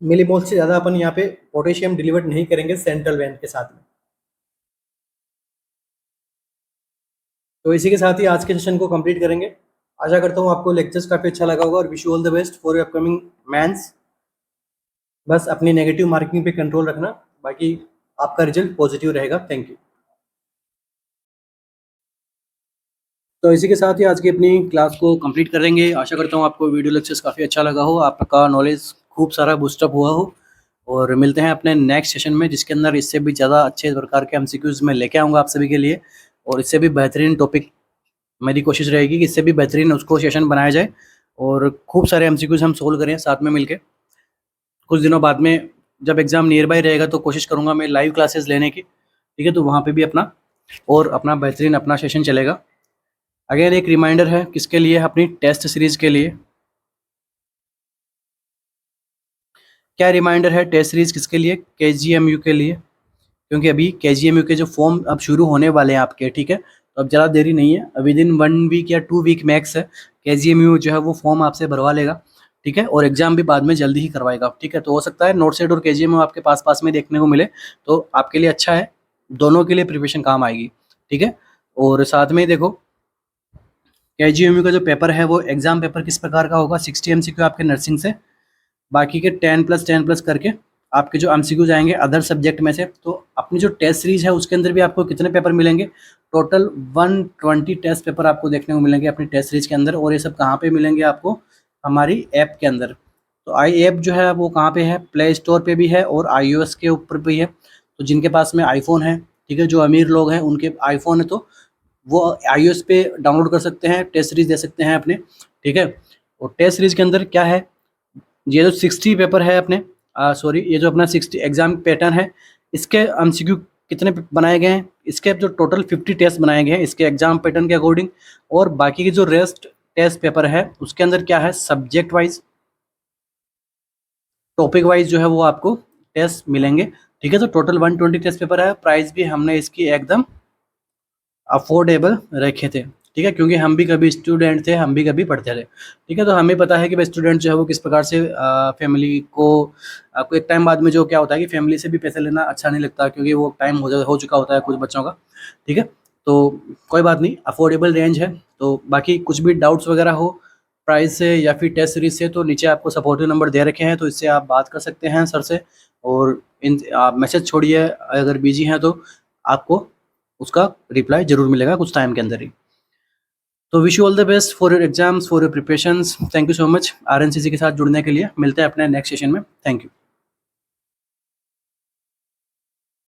मिलीमोल से ज़्यादा अपन यहाँ पे पोटेशियम डिलीवर नहीं करेंगे सेंट्रल वेन के साथ में। तो इसी के साथ ही आज के सेशन को कंप्लीट करेंगे। आशा करता हूँ आपको लेक्चर्स काफ़ी अच्छा लगा होगा, और wish you all the best for your upcoming mains. बस अपनी नेगेटिव मार्किंग पे कंट्रोल रखना, बाकी आपका रिजल्ट पॉजिटिव रहेगा। Thank you. तो इसी के साथ ही आज की अपनी क्लास को कंप्लीट करेंगे। आशा करता हूँ आपको वीडियो लेक्चर्स काफ़ी अच्छा लगा हो, आपका नॉलेज खूब सारा बूस्टअप हुआ हो, और मिलते हैं अपने नेक्स्ट सेशन में, जिसके अंदर इससे भी ज़्यादा अच्छे प्रकार के MCQs मैं लेके आऊँगा आप सभी के लिए। और इससे भी बेहतरीन टॉपिक मेरी कोशिश रहेगी कि इससे भी बेहतरीन उसको सेशन बनाया जाए और खूब सारे एमसीक्यूज हम सोल्व करें साथ में मिलके। कुछ दिनों बाद में जब एग्ज़ाम नियर बाय रहेगा तो कोशिश करूँगा मैं लाइव क्लासेस लेने की, ठीक है, तो वहाँ पे भी अपना बेहतरीन अपना सेशन चलेगा। अगेन एक रिमाइंडर है किसके लिए, अपनी टेस्ट सीरीज़ के लिए। क्या रिमाइंडर है टेस्ट सीरीज़ किसके लिए? KGMU के लिए, क्योंकि अभी KGMU के जो फॉर्म अब शुरू होने वाले हैं आपके, ठीक है, तो अब ज़्यादा देरी नहीं है, अभी दिन 1 वीक या 2 वीक मैक्स है, KGMU जो है वो फॉर्म आपसे भरवा लेगा, ठीक है, और एग्ज़ाम भी बाद में जल्दी ही करवाएगा, ठीक है। तो हो सकता है नोट सेट और KGMU आपके पास पास में देखने को मिले, तो आपके लिए अच्छा है, दोनों के लिए प्रिपरेशन काम आएगी, ठीक है। और साथ में देखो KGMU का जो पेपर है वो एग्ज़ाम पेपर किस प्रकार का होगा, 60 MCQ आपके नर्सिंग से, बाकी के 10+10+ करके आपके जो एमसीक्यूज आएंगे अदर सब्जेक्ट में से। तो अपनी जो टेस्ट सीरीज है उसके अंदर भी आपको कितने पेपर मिलेंगे, टोटल 120 टेस्ट पेपर आपको देखने को मिलेंगे अपनी टेस्ट सीरीज के अंदर। और ये सब कहाँ पे मिलेंगे आपको, हमारी ऐप के अंदर। तो आई ऐप जो है वो कहाँ पे है, प्ले स्टोर पे भी है और iOS के ऊपर भी है। तो जिनके पास में आईफोन है, ठीक है, जो अमीर लोग हैं उनके आईफोन है तो वो iOS पे डाउनलोड कर सकते हैं, टेस्ट सीरीज दे सकते हैं अपने, ठीक है। और टेस्ट सीरीज के अंदर क्या है, ये जो 60 पेपर है अपने, सॉरी, ये जो अपना 60 एग्जाम पैटर्न है, इसके एमसीक्यू कितने बनाए गए हैं, इसके जो टोटल 50 टेस्ट बनाए गए हैं इसके एग्जाम पैटर्न के अकॉर्डिंग। और बाकी की जो रेस्ट टेस्ट पेपर है उसके अंदर क्या है, सब्जेक्ट वाइज, टॉपिक वाइज जो है वो आपको टेस्ट मिलेंगे, ठीक है। तो टोटल 120 टेस्ट पेपर है। प्राइस भी हमने इसकी एकदम अफोर्डेबल रखे थे, ठीक है, क्योंकि हम भी कभी स्टूडेंट थे, हम भी कभी पढ़ते थे, ठीक है। तो हमें पता है कि भाई स्टूडेंट जो है वो किस प्रकार से फैमिली को आपको एक टाइम बाद में जो क्या होता है कि फैमिली से भी पैसे लेना अच्छा नहीं लगता, क्योंकि वो टाइम हो चुका होता है कुछ बच्चों का, ठीक है। तो कोई बात नहीं, अफोर्डेबल रेंज है। तो बाकी कुछ भी डाउट्स वगैरह हो प्राइस से या फिर टेस्ट सीरीज से, तो नीचे आपको सपोर्टिव नंबर दे रखे हैं, तो इससे आप बात कर सकते हैं सर से। और इन आप मैसेज छोड़िए, अगर बिजी हैं तो आपको उसका रिप्लाई जरूर मिलेगा कुछ टाइम के अंदर ही। तो wish you all the best for your exams, for your preparations. Thank you so much RNCC के साथ जुड़ने के लिए। मिलते हैं अपने नेक्स्ट सेशन में। Thank you.